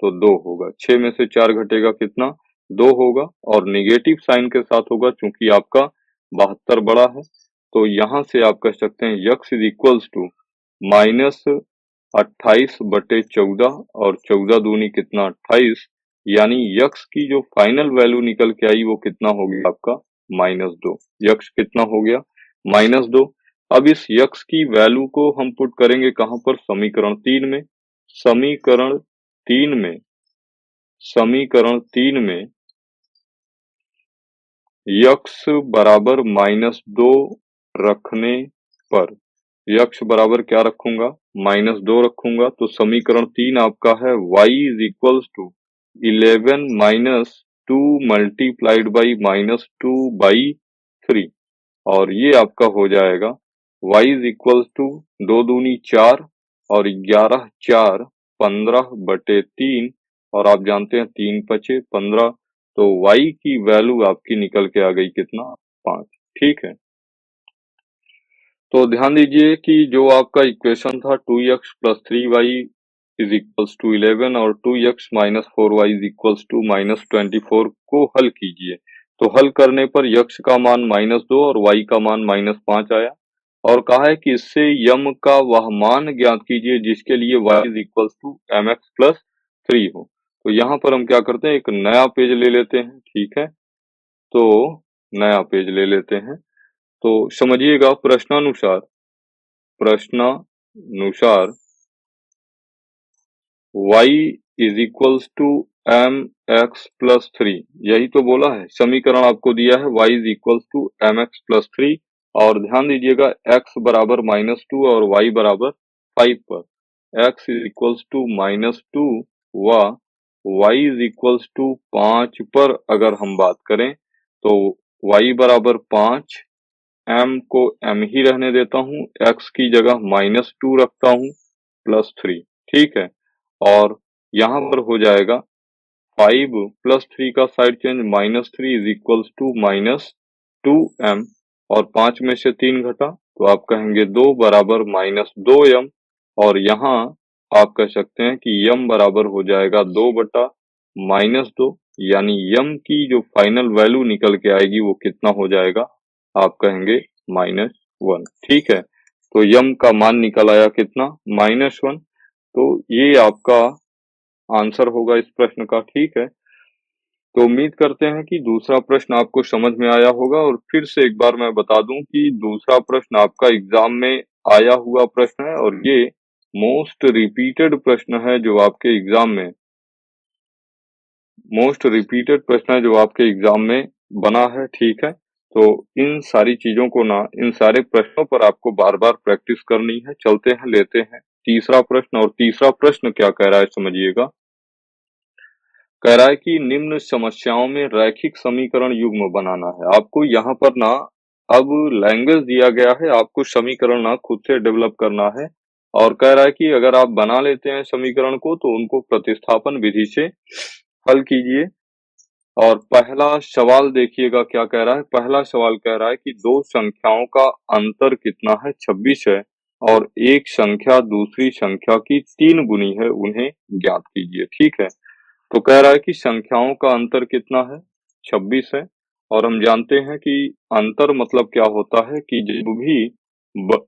तो 2 होगा, 6 में से 4 घटेगा कितना? 2 होगा, और निगेटिव साइन के साथ होगा क्योंकि आपका 72 बड़ा है। तो यहाँ से आप कह सकते हैं x is equals to minus 28 बटे 14, और 14 दूनी कितना? 28, यानी यक्स की जो फाइनल वैल्यू निकल के आई वो कितना हो गया आपका? -2। यक्स कितना हो गया? -2। अब इस यक्स की वैल्यू को हम पुट करेंगे कहां पर? समीकरण 3 में। समीकरण 3 में समीकरण 3 में यक्स बराबर -2 रखने पर, यक्स बराबर क्या रखूंगा? -2 रखूंगा, तो समीकरण 3 आपका है y is equals to 11 minus 2 multiplied by -2 by 3, और ये आपका हो जाएगा y इज इक्वल्स टू 2 दूनी 4, और 11 4 15 बटे 3, और आप जानते हैं 3 पचे 15, तो y की वैल्यू आपकी निकल के आ गई कितना? 5, ठीक है? तो ध्यान दीजिए कि जो आपका इक्वेशन था 2x plus 3y is equals to 11 और 2x minus 4y is equals to minus 24 को हल कीजिए। तो हल करने पर x का मान -2 और y का मान -5 आया, और कहा है कि इससे यम का वह मान ज्ञात कीजिए जिसके लिए y is equals to mx plus 3 हो। तो यहाँ पर हम क्या करते हैं, एक नया पेज ले लेते हैं, ठीक है? तो नया पेज ले लेते हैं, तो समझिएगा प्रश्नानुसार y is equals to m x plus 3, यही तो बोला है। समीकरण आपको दिया है y is equals to m x plus 3, और ध्यान दीजिएगा x बराबर -2 और y बराबर 5 पर, x इज इक्वल्स टू -2 व y इज इक्वल्स टू 5 पर अगर हम बात करें तो y बराबर 5, m को m ही रहने देता हूँ, x की जगह -2 रखता हूँ प्लस 3, ठीक है? और यहाँ पर हो जाएगा 5 प्लस 3 का side change -3 is equals to -2m, और 5 में से 3 घटा तो आप कहेंगे 2 बराबर -2m, और यहाँ आप कह सकते हैं कि m बराबर हो जाएगा 2 बटा -2, यानी m की जो फाइनल वैल्यू निकल के आएगी वो कितना हो जाएगा? आप कहेंगे -1, ठीक है? तो m का मान निकल आया कितना? -1। तो ये आपका आंसर होगा इस प्रश्न का, ठीक है? तो उम्मीद करते हैं कि दूसरा प्रश्न आपको समझ में आया होगा, और फिर से एक बार मैं बता दूं कि दूसरा प्रश्न आपका एग्जाम में आया हुआ प्रश्न है, और ये मोस्ट रिपीटेड प्रश्न है जो आपके एग्जाम में बना है, ठीक है? तो इन सारी चीजों को ना, इन सारे प्रश्नों पर आपको बार बार प्रैक्टिस करनी है। चलते हैं, लेते हैं तीसरा प्रश्न, और तीसरा प्रश्न क्या कह रहा है समझिएगा। कह रहा है कि निम्न समस्याओं में रैखिक समीकरण युग्म बनाना है। आपको यहाँ पर ना अब लैंग्वेज दिया गया है, आपको समीकरण ना खुद से डेवलप करना है, और कह रहा है कि अगर आप बना लेते हैं समीकरण को तो उनको प्रतिस्थापन विधि से हल कीजिए। और पहला सवाल देखिएगा क्या कह रहा है। पहला सवाल कह रहा है कि दो संख्याओं का अंतर कितना है, 26 है, और एक संख्या दूसरी संख्या की 3 गुनी है, उन्हें ज्ञात कीजिए। ठीक है, तो कह रहा है कि संख्याओं का अंतर कितना है, 26 है, और हम जानते हैं कि अंतर मतलब क्या होता है कि जब भी ब,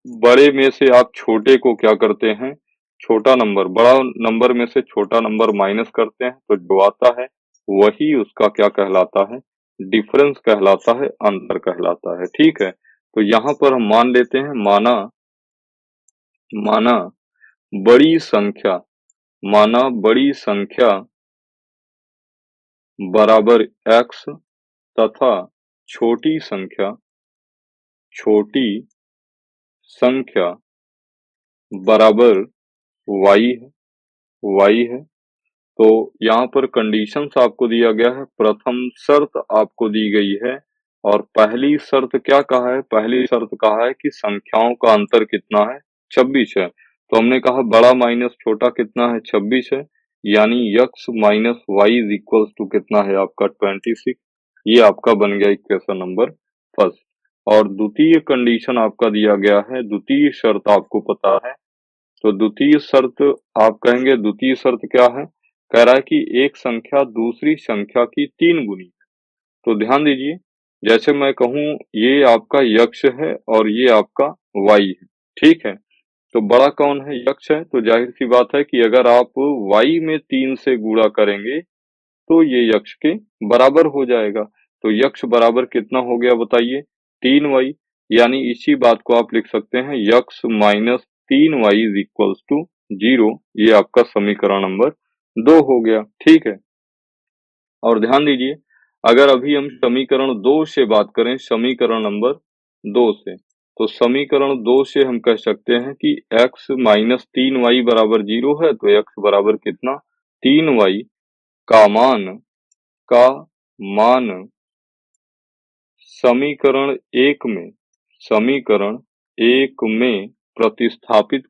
बड़े में से आप छोटे को क्या करते हैं, छोटा नंबर, बड़ा नंबर में से छोटा नंबर माइनस करते हैं, तो जो आता है वही उसका क्या कहलाता है, डिफरेंस कहलाता है, अंतर कहलाता है। ठीक है, तो यहाँ पर हम मान लेते हैं, माना माना बड़ी संख्या माना बड़ी संख्या बराबर x तथा छोटी संख्या बराबर y है। तो यहाँ पर कंडीशंस आपको दिया गया है, प्रथम शर्त आपको दी गई है, और पहली शर्त क्या कहा है, पहली शर्त कहा है कि संख्याओं का अंतर कितना है, 26 है। तो हमने कहा बड़ा माइनस छोटा कितना है, 26 है, यानी x minus y is equal to कितना है आपका 26। ये आपका बन गया इक्वेशन नंबर फर्स्ट। और द्वितीय कंडीशन आपका दिया गया है, द्वितीय शर्त आपको पता है, तो द्वितीय शर्त आप कहेंगे, द्वितीय शर्त क्या है, कह रहा है कि एक संख्या दूसरी संख्या की 3 गुनी है। तो ध्यान दीजिए, जैसे मैं कहूँ ये आपका यक्ष है और ये आपका वाई है। ठीक है, तो बड़ा कौन है, यक्ष है, तो जाहिर सी बात है कि अगर आप वाई में 3 से गुणा करेंगे तो ये यक्ष के बराबर हो जाएगा। तो यक्ष बराबर कितना हो गया बताइए, 3y, यानी इसी बात को आप लिख सकते हैं, यक्ष minus 3y is equal to 0। ये आपका समीकरण नंबर 2 हो गया। ठीक है, और ध्यान दीजिए, अगर अभी हम समीकरण 2 से बात करें, समीकरण नंबर 2 से, तो समीकरण 2 से हम कह सकते हैं कि x माइनस 3y बराबर 0 है, तो x बराबर कितना, 3y का मान का मान समीकरण एक में प्रतिस्थापित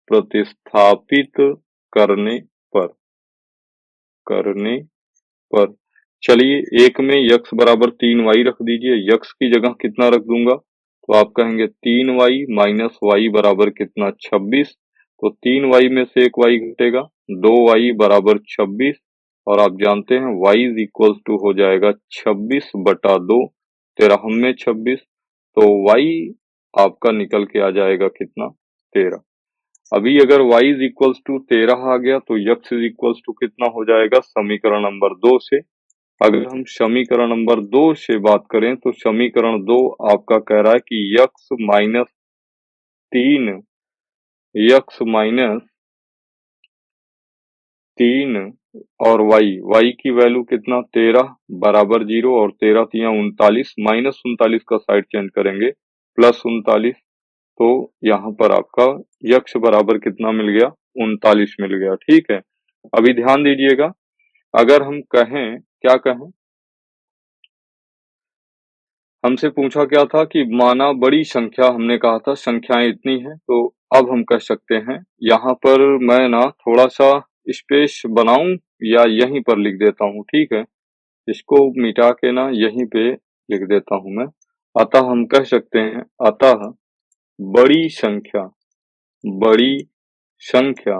प्रतिस्थापित करने पर करने पर चलिए, एक में यक्स बराबर 3y रख दीजिए, यक्स की जगह कितना रख दूंगा, तो आप कहेंगे 3y माइनस वाई बराबर कितना, 26। तो 3y में से एक y घटेगा, 2y बराबर 26, और आप जानते हैं y इज इक्वल टू हो जाएगा 26/2, 13 में 26, तो y आपका निकल के आ जाएगा कितना, 13। अभी अगर y इज इक्वल टू 13 आ गया तो x इज इक्वल टू कितना हो जाएगा, समीकरण नंबर 2 से। अगर हम समीकरण नंबर 2 से बात करें तो समीकरण 2 आपका कह रहा है कि यक्स माइनस 3 और y की वैल्यू कितना, 13 बराबर 0, और 13 तिया 39, माइनस 39 का साइड चेंज करेंगे, प्लस 39, तो यहाँ पर आपका यक्स बराबर कितना मिल गया, 39 मिल गया। ठीक है, अभी ध्यान दीजिएगा, अगर हम कहें, क्या कहें, हमसे पूछा क्या था कि माना बड़ी संख्या, हमने कहा था संख्याएं इतनी हैं, तो अब हम कह सकते हैं, यहाँ पर मैं ना थोड़ा सा स्पेस बनाऊं या यहीं पर लिख देता हूँ। ठीक है, इसको मिटा के ना यहीं पे लिख देता हूं मैं। अतः हम कह सकते हैं, अतः बड़ी संख्या बड़ी संख्या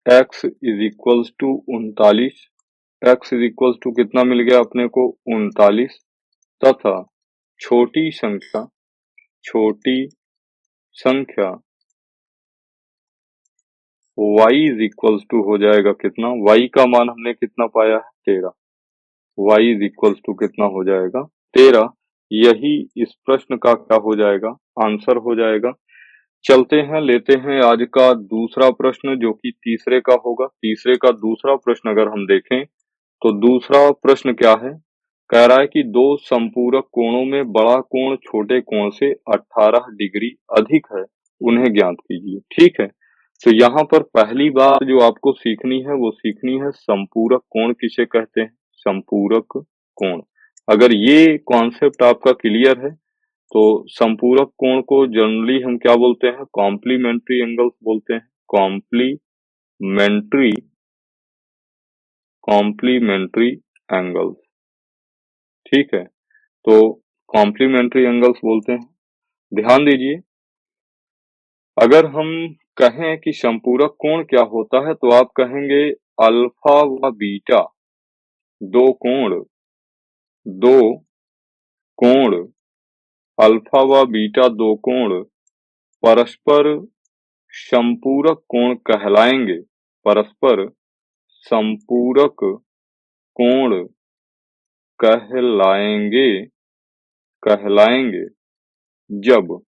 x is equal to 39, x is equal to कितना मिल गया अपने को, 39, तथा छोटी संख्या y इज इक्वल टू हो जाएगा कितना, y का मान हमने कितना पाया है, 13, y इज इक्वल टू कितना हो जाएगा, 13। यही इस प्रश्न का क्या हो जाएगा, आंसर हो जाएगा। चलते हैं, लेते हैं आज का दूसरा प्रश्न, जो कि तीसरे का होगा। तीसरे का दूसरा प्रश्न अगर हम देखें तो दूसरा प्रश्न क्या है, कह रहा है कि दो संपूरक कोणों में बड़ा कोण छोटे कोण से 18 डिग्री अधिक है, उन्हें ज्ञात कीजिए। ठीक है, तो यहाँ पर पहली बात जो आपको सीखनी है वो सीखनी है संपूरक कोण किसे कहते हैं। संपूरक कोण, अगर ये कॉन्सेप्ट आपका क्लियर है तो संपूरक कोण को जनरली हम क्या बोलते हैं, कॉम्प्लीमेंट्री एंगल्स बोलते हैं। कॉम्प्लीमेंट्री कॉम्प्लीमेंट्री एंगल्स, ठीक है, तो कॉम्प्लीमेंट्री एंगल्स बोलते हैं। ध्यान दीजिए, अगर हम कहें कि संपूरक कोण क्या होता है तो आप कहेंगे अल्फा व बीटा दो कोण, दो कोण, अल्फा व बीटा दो कोण परस्पर संपूरक कोण कहलाएंगे। परस्पर संपूरक कोण कहलाएंगे कहलाएंगे जब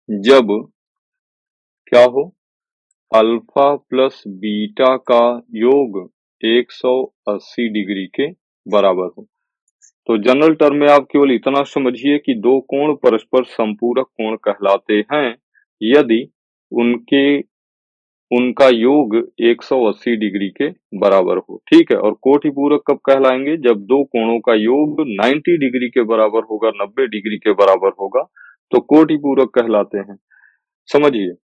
जब क्या हो, अल्फा प्लस बीटा का योग 180 डिग्री के बराबर हो। तो जनरल टर्म में आप केवल इतना समझिए कि दो कोण परस्पर संपूरक कोण कहलाते हैं यदि उनके उनका योग 180 डिग्री के बराबर हो। ठीक है, और कोटिपूरक कब कहलाएंगे, जब दो कोणों का योग 90 डिग्री के बराबर होगा, 90 डिग्री के बराबर होगा तो कोटिपूरक कहलाते हैं। समझिए,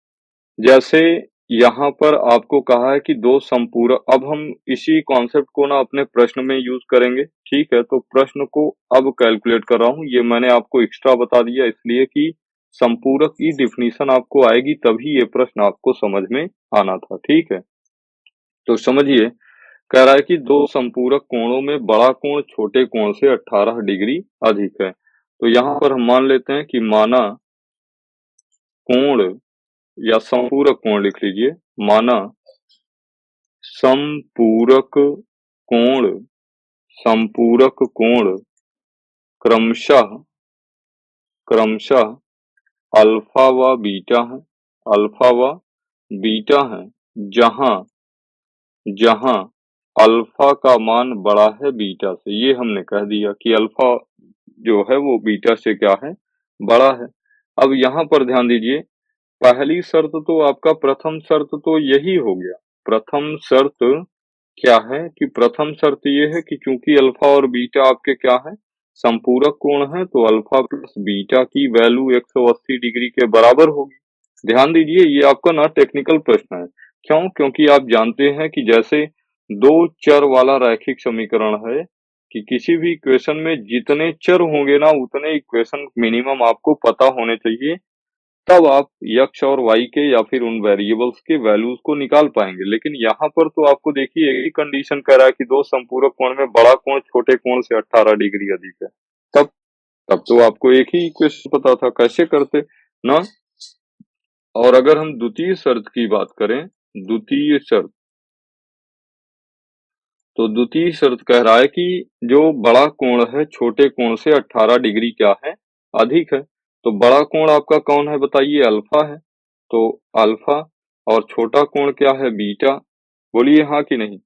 जैसे यहाँ पर आपको कहा है कि दो संपूरक, अब हम इसी कॉन्सेप्ट को ना अपने प्रश्न में यूज करेंगे। ठीक है, तो प्रश्न को अब कैलकुलेट कर रहा हूँ, ये मैंने आपको एक्स्ट्रा बता दिया इसलिए कि संपूरक की डिफिनीशन आपको आएगी तभी ये प्रश्न आपको समझ में आना था। ठीक है, तो समझिए, कह रहा है कि दो संपूरक कोणों में बड़ा कोण छोटे कोण से 18 डिग्री अधिक है। तो यहाँ पर हम मान लेते हैं कि माना कोण या संपूरक कोण लिख लीजिए, माना संपूरक कोण संपूरक कोण क्रमशः क्रमशः अल्फा व बीटा है, अल्फा व बीटा है, जहां जहां अल्फा का मान बड़ा है बीटा से। ये हमने कह दिया कि अल्फा जो है वो बीटा से क्या है, बड़ा है। अब यहाँ पर ध्यान दीजिए, पहली शर्त तो आपका, प्रथम शर्त तो यही हो गया। प्रथम शर्त क्या है कि प्रथम शर्त ये है कि चूंकि अल्फा और बीटा आपके क्या है, संपूरक कोण है, तो अल्फा प्लस बीटा की वैल्यू 180 डिग्री के बराबर होगी। ध्यान दीजिए, ये आपका ना टेक्निकल प्रश्न है। क्यों? क्योंकि आप जानते हैं कि जैसे दो चर वाला रैखिक समीकरण है कि किसी भी इक्वेशन में जितने चर होंगे ना उतने इक्वेशन मिनिमम आपको पता होने चाहिए, तब आप यक्ष और वाई के या फिर उन वेरिएबल्स के वैल्यूज को निकाल पाएंगे। लेकिन यहाँ पर तो आपको देखिए एक ही कंडीशन कह रहा है कि दो संपूरक कोण में बड़ा कोण छोटे कोण से 18 डिग्री अधिक है। तब तब तो आपको एक ही इक्वेशन पता था, कैसे करते ना। और अगर हम द्वितीय शर्त की बात करें, द्वितीय शर्त, तो द्वितीय शर्त कह रहा है कि जो बड़ा कोण है छोटे कोण से 18 डिग्री क्या है, अधिक है। तो बड़ा कोण आपका कौन है बताइए, अल्फा है। तो अल्फा, और छोटा कोण क्या है, बीटा। बोलिए हाँ कि नहीं।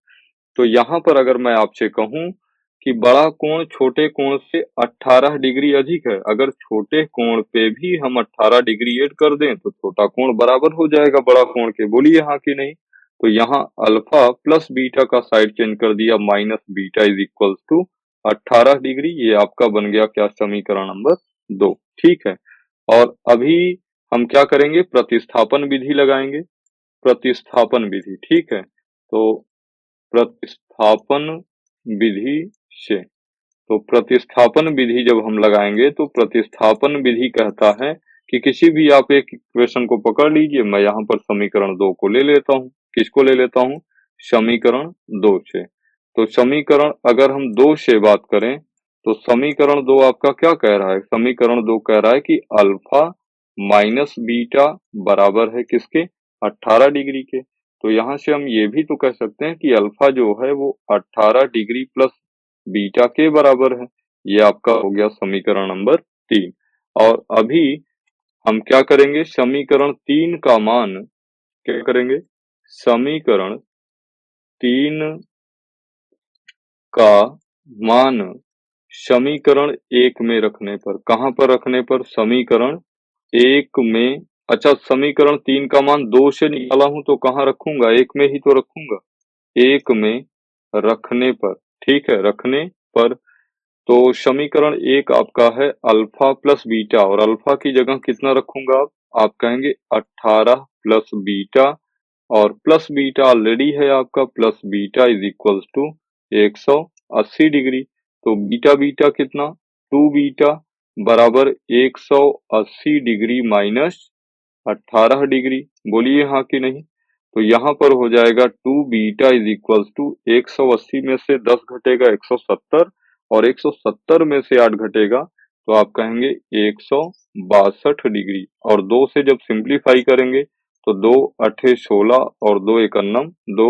तो यहाँ पर अगर मैं आपसे कहूं कि बड़ा कोण छोटे कोण से 18 डिग्री अधिक है, अगर छोटे कोण पे भी हम 18 डिग्री ऐड कर दें तो छोटा कोण बराबर हो जाएगा बड़ा कोण के। बोलिए हाँ कि नहीं। तो यहाँ अल्फा प्लस बीटा का साइड चेंज कर दिया, minus beta is equal to 18 degree. ये आपका बन गया क्या, समीकरण नंबर 2। ठीक है, और अभी हम क्या करेंगे, प्रतिस्थापन विधि लगाएंगे। प्रतिस्थापन विधि, ठीक है, तो प्रतिस्थापन विधि से, तो प्रतिस्थापन विधि जब हम लगाएंगे तो प्रतिस्थापन विधि कहता है कि किसी भी आप एक इक्वेशन को पकड़ लीजिए, मैं यहाँ पर समीकरण 2 को ले लेता हूँ। किसको ले लेता हूँ, समीकरण 2 से। तो समीकरण अगर हम 2 से बात करें तो समीकरण 2 आपका क्या कह रहा है, समीकरण 2 कह रहा है कि अल्फा माइनस बीटा बराबर है किसके, 18 डिग्री के। तो यहाँ से हम ये भी तो कह सकते हैं कि अल्फा जो है वो 18 डिग्री प्लस बीटा के बराबर है। ये आपका हो गया समीकरण नंबर 3। और अभी हम क्या करेंगे, समीकरण 3 का मान क्या करेंगे, समीकरण 3 का मान समीकरण 1 में रखने पर, कहाँ पर रखने पर? समीकरण 1 में। अच्छा, समीकरण 3 का मान 2 से निकाला हूं तो कहाँ रखूंगा? 1 में ही तो रखूंगा। 1 में रखने पर, ठीक है, रखने पर। तो समीकरण 1 आपका है अल्फा प्लस बीटा, और अल्फा की जगह कितना रखूंगा? आप कहेंगे 18 प्लस बीटा, और प्लस बीटा ऑलरेडी है आपका, plus beta is equals to 180 degree. तो बीटा बीटा कितना? 2 बीटा बराबर 180 डिग्री माइनस 18 डिग्री। बोलिए हाँ कि नहीं? तो यहाँ पर हो जाएगा 2 बीटा इज इक्वल्स टू 180 में से 10 घटेगा 170, और 170 में से 8 घटेगा तो आप कहेंगे 162 डिग्री। और 2 से जब सिंप्लीफाई करेंगे तो 2 अठे 16 और 2 एकन्नम 2,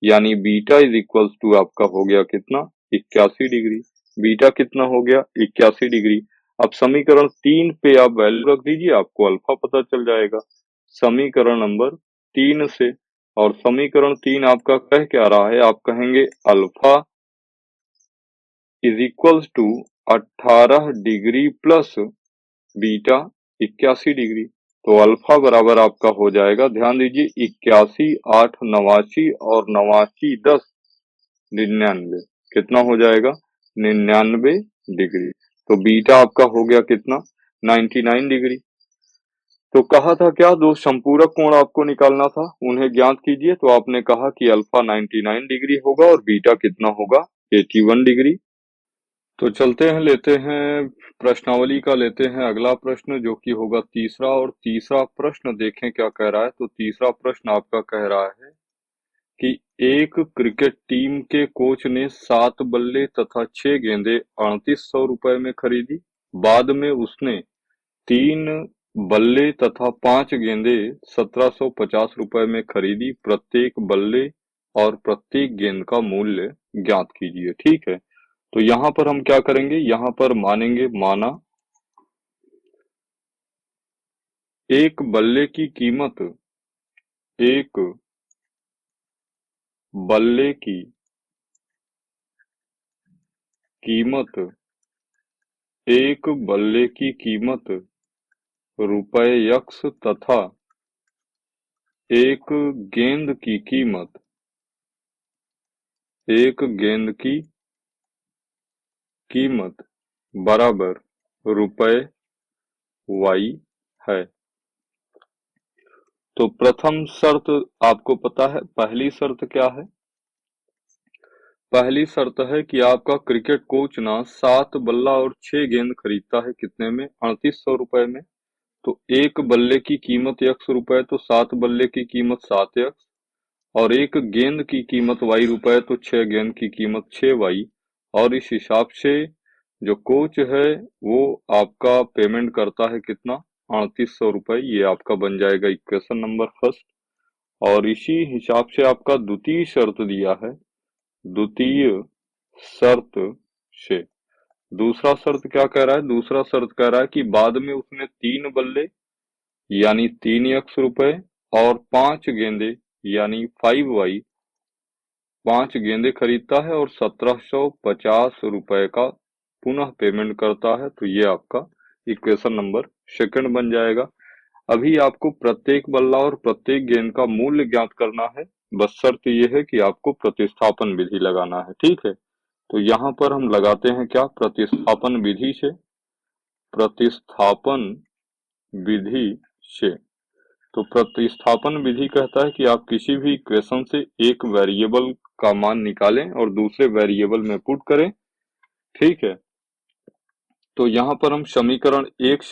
यानी बीटा इज इक्वल्स टू आपका हो गया कितना? 81 डिग्री। बीटा कितना हो गया? 81 डिग्री। अब समीकरण 3 पे आप वैल्यू रख दीजिए, आपको अल्फा पता चल जाएगा समीकरण नंबर 3 से। और समीकरण 3 आपका कह क्या रहा है? आप कहेंगे alpha is equals to 18 degree plus beta 81 degree. तो अल्फा बराबर आपका हो जाएगा, ध्यान दीजिए, 81 8 89 और 89 10 99। कितना हो जाएगा? 99 डिग्री। तो बीटा आपका हो गया कितना? 99 डिग्री। तो कहा था क्या? दो संपूरक कोण आपको निकालना था, उन्हें ज्ञात कीजिए। तो आपने कहा कि अल्फा 99 डिग्री होगा और बीटा कितना होगा? 81 डिग्री। तो चलते हैं, लेते हैं प्रश्नावली का, लेते हैं अगला प्रश्न जो कि होगा तीसरा। और तीसरा प्रश्न देखें क्या कह रहा है। तो तीसरा प्रश्न आपका कह रहा है कि एक क्रिकेट टीम के कोच ने 7 बल्ले तथा 6 गेंदें 3800 रुपए में खरीदी। बाद में उसने 3 बल्ले तथा 5 गेंदें 1750 रुपए में खरीदी। प्रत्येक बल्ले और प्रत्येक गेंद का मूल्य ज्ञात कीजिए। ठीक है, तो यहाँ पर हम क्या करेंगे? यहाँ पर मानेंगे माना एक बल्ले की कीमत, एक बल्ले की कीमत, एक बल्ले की कीमत रुपए यक्स तथा एक गेंद की कीमत, एक गेंद की कीमत बराबर रुपए वाई है। तो प्रथम शर्त आपको पता है, पहली शर्त क्या है? पहली शर्त है कि आपका क्रिकेट कोच ना 7 बल्ला और 6 गेंद खरीदता है, कितने में? 3800 रुपए में। तो एक बल्ले की कीमत यक्स रुपए, तो 7 बल्ले की कीमत 7 यक्स, और एक गेंद की कीमत वाई रुपए, तो 6 गेंद की कीमत 6 वाई। और इस हिसाब से जो कोच है वो आपका पेमेंट करता है कितना? 3800 रुपए। ये आपका बन जाएगा इक्वेशन नंबर फर्स्ट। और इसी हिसाब से आपका द्वितीय शर्त दिया है, द्वितीय शर्त से दूसरा शर्त क्या कह रहा है? दूसरा शर्त कह रहा है कि बाद में उसने 3 बल्ले यानी 3 यक्स रुपए और 5 गेंदे यानी 5 वाई, 5 गेंदे खरीदता है और 1750 रुपए का पुनः पेमेंट करता है। तो ये आपका इक्वेशन नंबर सेकंड बन जाएगा। अभी आपको प्रत्येक बल्ला और प्रत्येक गेंद का मूल्य ज्ञात करना है। बस शर्त ये है कि आपको प्रतिस्थापन विधि लगाना है। ठीक है, तो यहाँ पर हम लगाते हैं क्या? प्रतिस्थापन विधि से, प्रतिस्थापन विधि से। तो प्रतिस्थापन विधि कहता है कि आप किसी भी इक्वेशन से एक वेरिएबल का मान निकालें और दूसरे वेरिएबल में पुट करें। ठीक है, तो यहाँ पर हम समीकरण एक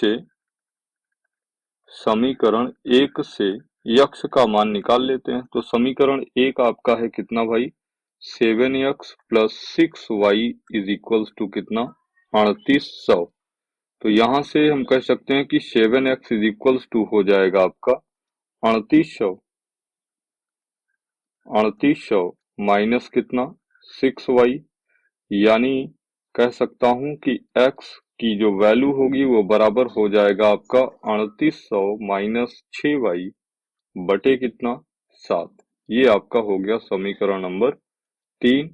से यक्स का मान निकाल लेते हैं। तो समीकरण एक आपका है कितना भाई? 7x plus 6y is equals to कितना? 3800। तो यहाँ से हम कह सकते हैं कि 7x इज इक्वल्स टू हो जाएगा आपका 3800, 3800 माइनस कितना? 6y, यानी कह सकता हूं कि x की जो वैल्यू होगी वो बराबर हो जाएगा आपका 3800 माइनस 6y बटे कितना? 7। ये आपका हो गया समीकरण नंबर 3।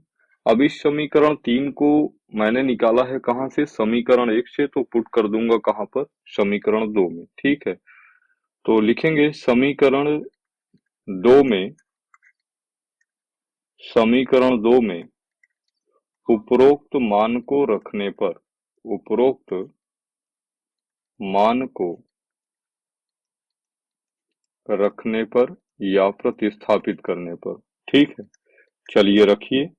अब इस समीकरण 3 को मैंने निकाला है कहाँ से, समीकरण 1 से, तो पुट कर दूंगा कहाँ पर, समीकरण 2 में। ठीक है, तो लिखेंगे समीकरण 2 में, समीकरण 2 में उपरोक्त मान को रखने पर, उपरोक्त मान को रखने पर या प्रतिस्थापित करने पर। ठीक है, चलिए रखिए।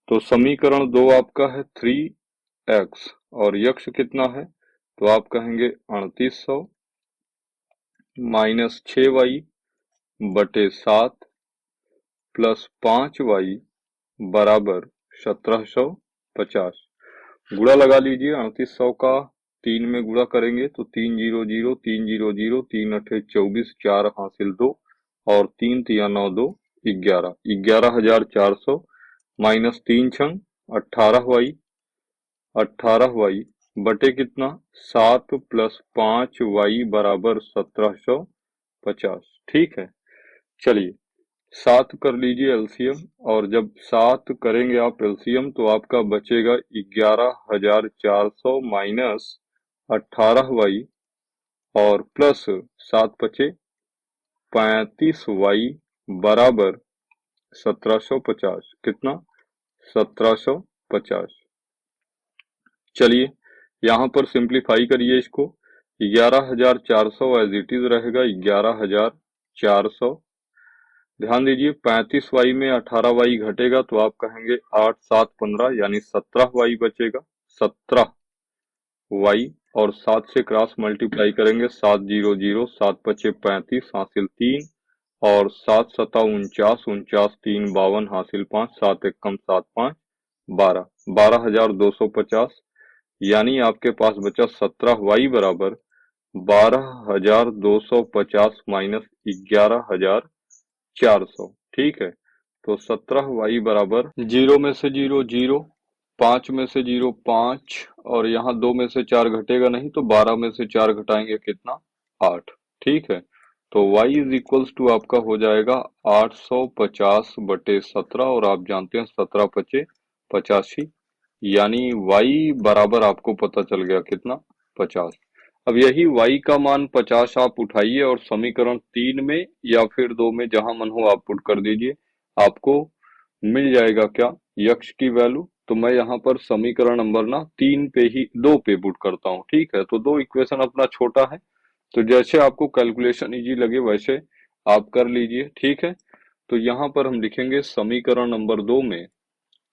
तो समीकरण 2 आपका है 3x और यक्ष कितना है, तो आप कहेंगे 3800 माइनस 6y बटे 7 प्लस 5y बराबर 1750। गुणा लगा लीजिए, 3800 का 3 में गुणा करेंगे तो 300 300 3 अठे 24, 4 हासिल 2 और 3 तिया 9 2 11, 11,400 माइनस 3 छंग 18y, 18y बटे कितना 7 प्लस 5y बराबर 1750। ठीक है, चलिए 7 कर लीजिए एलसीएम, और जब 7 करेंगे आप एलसीएम तो आपका बचेगा 11,400 माइनस 18y और प्लस 7 बचे 35y बराबर 1750। कितना, 1750। चलिए यहाँ पर सिंप्लीफाई करिए इसको, 11,400 एज इट इज रहेगा 11,400। ध्यान दीजिए 35y में 18y घटेगा तो आप कहेंगे 8 7 15 यानी 17y बचेगा, 17y, और 7 से क्रॉस मल्टीप्लाई करेंगे, 7 0 0 7 पचे 35 हासिल 3 और 7 सता 49, 49 3 52 हासिल 5, 7 एक कम 7 5 12, 12,250 यानी आपके पास बचा 17y बराबर 12,250 माइनस 11,400। ठीक है, तो 17y बराबर 0 में से 0 0, 5 में से 0 5, और यहाँ 2 में से 4 घटेगा नहीं तो 12 में से 4 घटाएंगे कितना, 8। ठीक है, तो y इज इक्वल्स टू आपका हो जाएगा 850 बटे 17, और आप जानते हैं 17 पचे 85, यानी y बराबर आपको पता चल गया कितना, 50। अब यही y का मान 50 आप उठाइए और समीकरण 3 में या फिर 2 में जहां मन हो आप पुट कर दीजिए, आपको मिल जाएगा क्या, यक्ष की वैल्यू। तो मैं यहाँ पर समीकरण नंबर ना 3 पे ही 2 पे पुट करता हूँ। ठीक है, तो 2 इक्वेशन अपना छोटा है, तो जैसे आपको कैलकुलेशन इजी लगे वैसे आप कर लीजिए। ठीक है, तो यहाँ पर हम लिखेंगे समीकरण नंबर 2 में,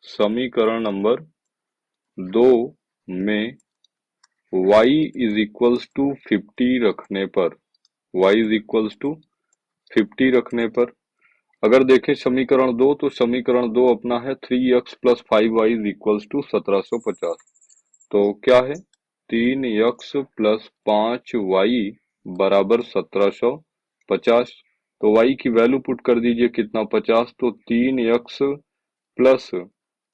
समीकरण नंबर 2 में y इज इक्वल्स टू 50 रखने पर, y इज इक्वल्स टू 50 रखने पर, अगर देखें समीकरण 2 तो समीकरण 2 अपना है 3x plus 5y is equals to 1750। तो क्या है, 3x प्लस 5y बराबर 1750। तो y की वैल्यू पुट कर दीजिए कितना, 50, तो 3x प्लस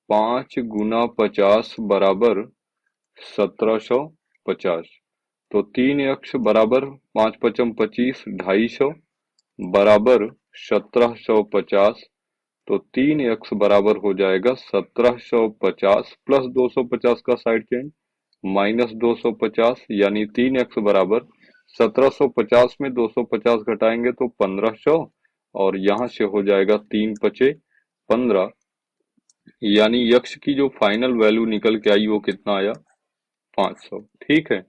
5 गुना 50 बराबर 1750। तो 3x बराबर 5 पचम 25, 250 बराबर 1750। तो 3x बराबर हो जाएगा 1750 प्लस 250 का साइड चेंज माइनस 250, यानी 3x बराबर 1750 में 250 घटाएंगे तो 1500, और यहाँ से हो जाएगा 3 पचे 15, यानी यक्ष की जो फाइनल वैल्यू निकल के आई वो कितना आया, 500। ठीक है,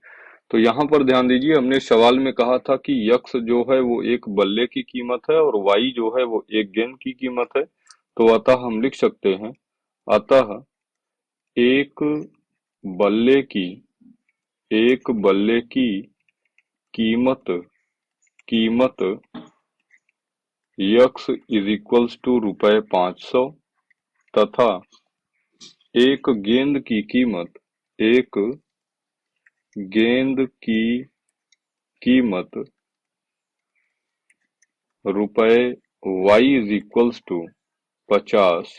तो यहाँ पर ध्यान दीजिए, हमने सवाल में कहा था कि यक्ष जो है वो एक बल्ले की कीमत है और वाई जो है वो एक गेंद की कीमत है। तो अतः हम लिख सकते हैं, अतः एक बल्ले की, एक बल्ले की कीमत, कीमत यक्ष इज इक्वल्स टू ₹500 तथा एक गेंद की कीमत, एक गेंद की कीमत रुपए y इज इक्वल्स टू 50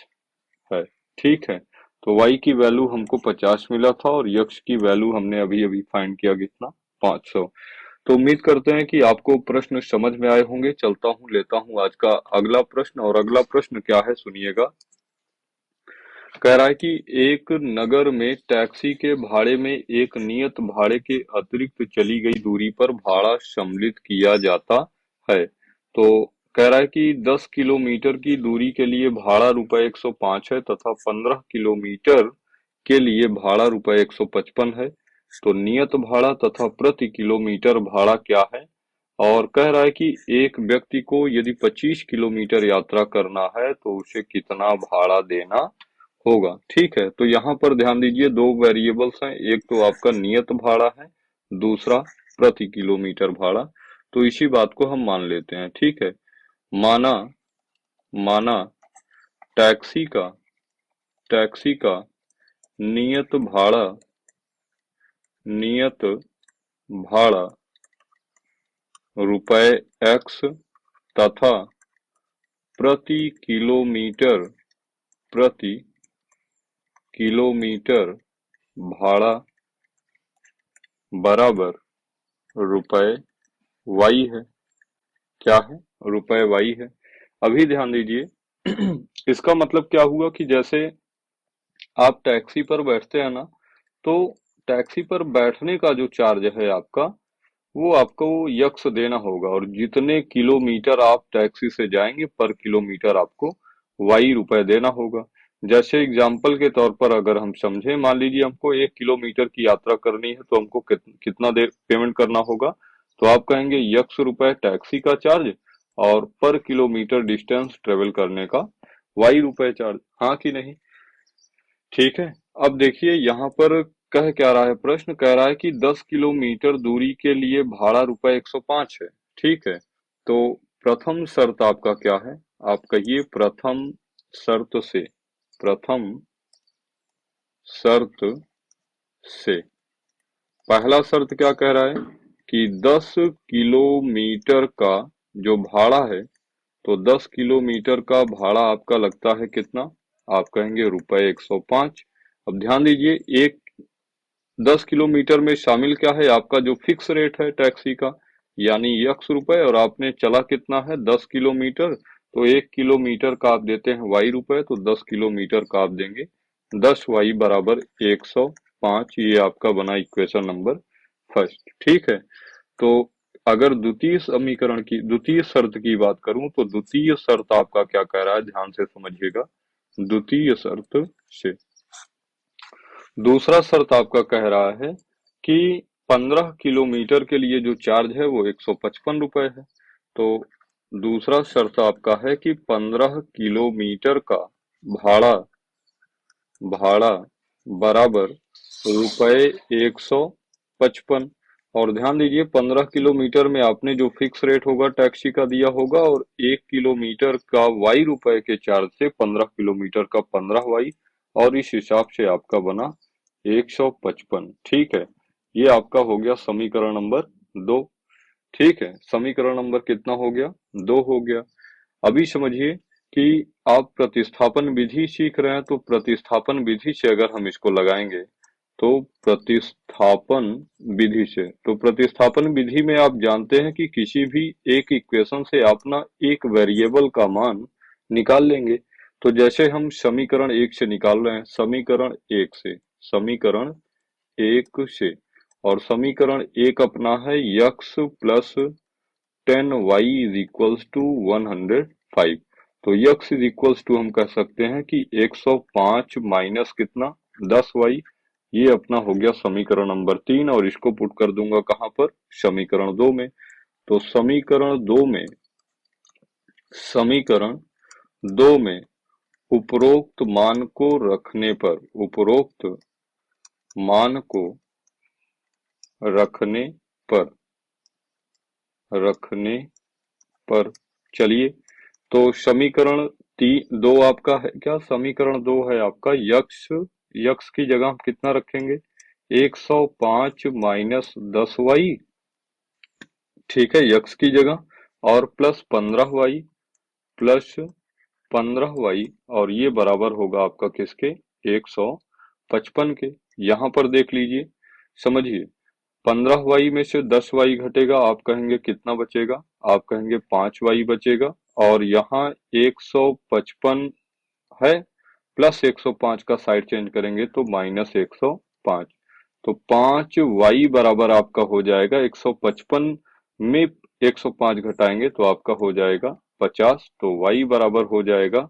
है। ठीक है, तो y की वैल्यू हमको 50 मिला था और यक्ष की वैल्यू हमने अभी अभी फाइंड किया कितना, 500। तो उम्मीद करते हैं कि आपको प्रश्न समझ में आए होंगे। चलता हूं, लेता हूं आज का अगला प्रश्न, और अगला प्रश्न क्या है सुनिएगा। कह रहा है कि एक नगर में टैक्सी के भाड़े में एक नियत भाड़े के अतिरिक्त चली गई दूरी पर भाड़ा सम्मिलित किया जाता है। तो कह रहा है कि 10 किलोमीटर की दूरी के लिए भाड़ा रुपए 105 है तथा 15 किलोमीटर के लिए भाड़ा रुपए 155 है। तो नियत भाड़ा तथा प्रति किलोमीटर भाड़ा क्या है? और कह रहा है कि एक व्यक्ति को यदि 25 किलोमीटर यात्रा करना है तो उसे कितना भाड़ा देना होगा। ठीक है, तो यहाँ पर ध्यान दीजिए, दो वेरिएबल्स हैं, एक तो आपका नियत भाड़ा है, दूसरा प्रति किलोमीटर भाड़ा। तो इसी बात को हम मान लेते हैं। ठीक है, माना माना टैक्सी का टैक्सी का नियत भाड़ा नियत भाड़ा रुपए एक्स तथा प्रति प्रति किलोमीटर भाड़ा बराबर रुपए वाई है। क्या है? रुपए वाई है। अभी ध्यान दीजिए इसका मतलब क्या हुआ कि जैसे आप टैक्सी पर बैठते हैं ना, तो टैक्सी पर बैठने का जो चार्ज है आपका, वो आपको यक्स देना होगा, और जितने किलोमीटर आप टैक्सी से जाएंगे पर किलोमीटर आपको वाई रुपए देना होगा। जैसे एग्जाम्पल के तौर पर अगर हम समझे, मान लीजिए हमको 1 किलोमीटर की यात्रा करनी है, तो हमको कितना देर पेमेंट करना होगा? तो आप कहेंगे यक्स रुपए टैक्सी का चार्ज और पर किलोमीटर डिस्टेंस ट्रेवल करने का वाई रुपए चार्ज। हाँ कि नहीं? ठीक है। अब देखिए यहाँ पर कह क्या रहा है, प्रश्न कह रहा है कि 10 किलोमीटर दूरी के लिए भाड़ा रुपए 105 है। ठीक है, तो प्रथम शर्त आपका क्या है? आप कहिए शर्त से प्रथम शर्त से पहला शर्त क्या कह रहा है कि 10 किलोमीटर का जो भाड़ा है, तो 10 किलोमीटर का भाड़ा आपका लगता है कितना? आप कहेंगे रुपए 105। अब ध्यान दीजिए, एक 10 किलोमीटर में शामिल क्या है? आपका जो फिक्स रेट है टैक्सी का, यानी यक्स रुपए, और आपने चला कितना है? 10 किलोमीटर। तो 1 किलोमीटर का आप देते हैं वाई रुपए, तो 10 किलोमीटर का आप देंगे 10 वाई बराबर 105। ये आपका बना इक्वेशन नंबर फर्स्ट। ठीक है, तो अगर द्वितीय शर्त की बात करूं, तो द्वितीय शर्त आपका क्या कह रहा है? ध्यान से समझिएगा। द्वितीय शर्त से दूसरा शर्त आपका कह रहा है कि 15 किलोमीटर के लिए जो चार्ज है वो 155 रुपए है। तो दूसरा शर्त आपका है कि 15 किलोमीटर का भाड़ा भाड़ा बराबर रुपए 155। और ध्यान दीजिए, 15 किलोमीटर में आपने जो फिक्स रेट होगा टैक्सी का दिया होगा, और 1 किलोमीटर का वाई रुपए के चार्ज से 15 किलोमीटर का 15 वाई, और इस हिसाब से आपका बना 155। ठीक है, ये आपका हो गया समीकरण नंबर 2। ठीक है, समीकरण नंबर कितना हो गया? 2 हो गया। अभी समझिए कि आप प्रतिस्थापन विधि सीख रहे हैं, तो प्रतिस्थापन विधि से अगर हम इसको लगाएंगे, तो प्रतिस्थापन विधि में आप जानते हैं कि किसी भी एक इक्वेशन से आप ना एक वेरिएबल का मान निकाल लेंगे। तो जैसे हम समीकरण 1 से निकाल रहे हैं, समीकरण 1 से, और समीकरण 1 अपना है x plus 10y is equals to 105। तो यक्स इज इक्वल्स टू हम कह सकते हैं कि 105 माइनस कितना? 10y। ये अपना हो गया समीकरण नंबर 3, और इसको पुट कर दूंगा कहां पर? समीकरण 2 में। तो समीकरण 2 में उपरोक्त मान को रखने पर रखने पर चलिए, तो समीकरण 2 आपका है क्या? समीकरण 2 है आपका यक्स की जगह हम कितना रखेंगे? 105 माइनस 10y। ठीक है, यक्स की जगह, और प्लस 15y, और ये बराबर होगा आपका किसके? 155 के। यहाँ पर देख लीजिए, समझिए, 15y में से 10y घटेगा, आप कहेंगे कितना बचेगा? आप कहेंगे 5y बचेगा। और यहाँ 155 है, प्लस 105 का साइड चेंज करेंगे तो माइनस 105। तो 5y बराबर आपका हो जाएगा 155 में 105 घटाएंगे तो आपका हो जाएगा 50। तो y बराबर हो जाएगा,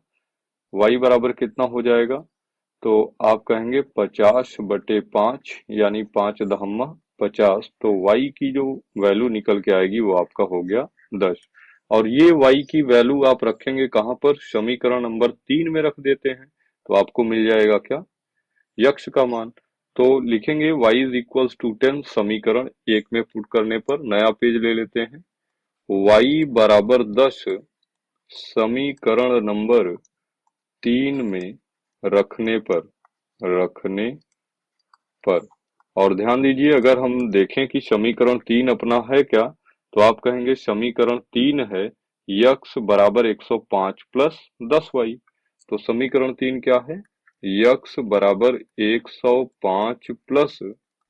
y बराबर कितना हो जाएगा, तो आप कहेंगे 50/5 यानी 5×50। तो y की जो वैल्यू निकल के आएगी वो आपका हो गया 10। और ये y की वैल्यू आप रखेंगे कहाँ पर, समीकरण नंबर 3 में रख देते हैं तो आपको मिल जाएगा क्या, यक्ष का मान। तो लिखेंगे y इज इक्वल्स टू 10, समीकरण 1 में पुट करने पर नया पेज ले लेते हैं, y बराबर 10 समीकरण नंबर 3 में रखने पर रखने पर। और ध्यान दीजिए, अगर हम देखें कि समीकरण 3 अपना है क्या, तो आप कहेंगे समीकरण 3 है यक्स बराबर 105 प्लस 10y। तो समीकरण 3 क्या है, यक्स बराबर 105 प्लस